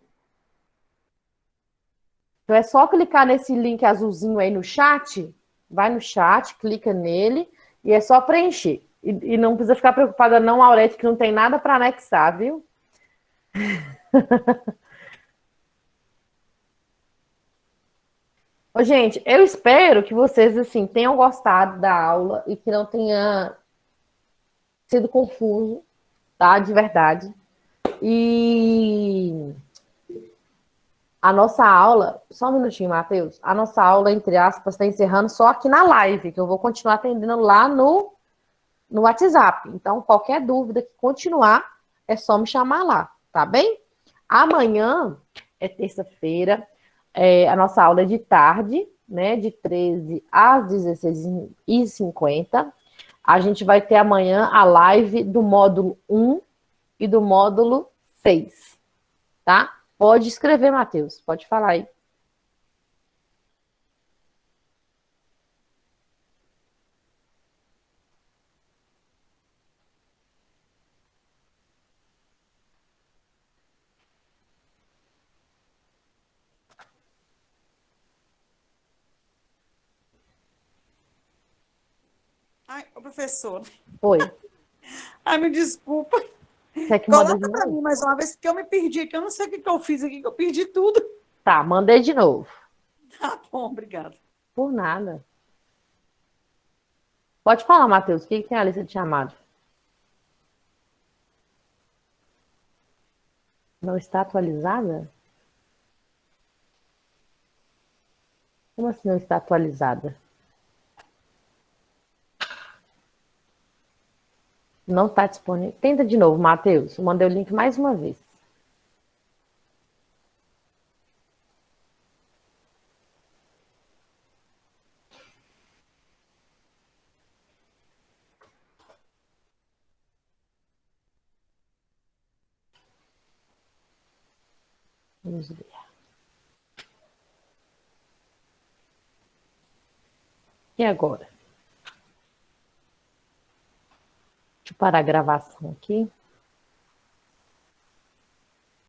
Então, é só clicar nesse link azulzinho aí no chat. Vai no chat, clica nele e é só preencher. E não precisa ficar preocupada não, Aurete, que não tem nada para anexar, viu? Ô, gente, eu espero que vocês, assim, tenham gostado da aula e que não tenha sido confuso, tá? De verdade. E a nossa aula, só um minutinho, Matheus. A nossa aula, entre aspas, está encerrando só aqui na live, que eu vou continuar atendendo lá no WhatsApp. Então, qualquer dúvida que continuar, é só me chamar lá, tá bem? Amanhã é terça-feira, a nossa aula é de tarde, né? De 13 às 16h50. A gente vai ter amanhã a live do módulo 1 e do módulo 6, tá? Pode escrever, Matheus, pode falar aí. Ai, professor. Oi. Ai, me desculpa. Quer que mande de Coloca para novo? mim mais uma vez, porque eu me perdi, que eu não sei o que eu fiz aqui, que eu perdi tudo. Tá, mandei de novo. Tá bom, obrigada. Por nada. Pode falar, Matheus, o que tem a lista de chamado? Não está atualizada? Como assim não está atualizada? Não está disponível. Tenta de novo, Matheus. Mandei o link mais uma vez. Vamos ver. E agora? parar a gravação aqui.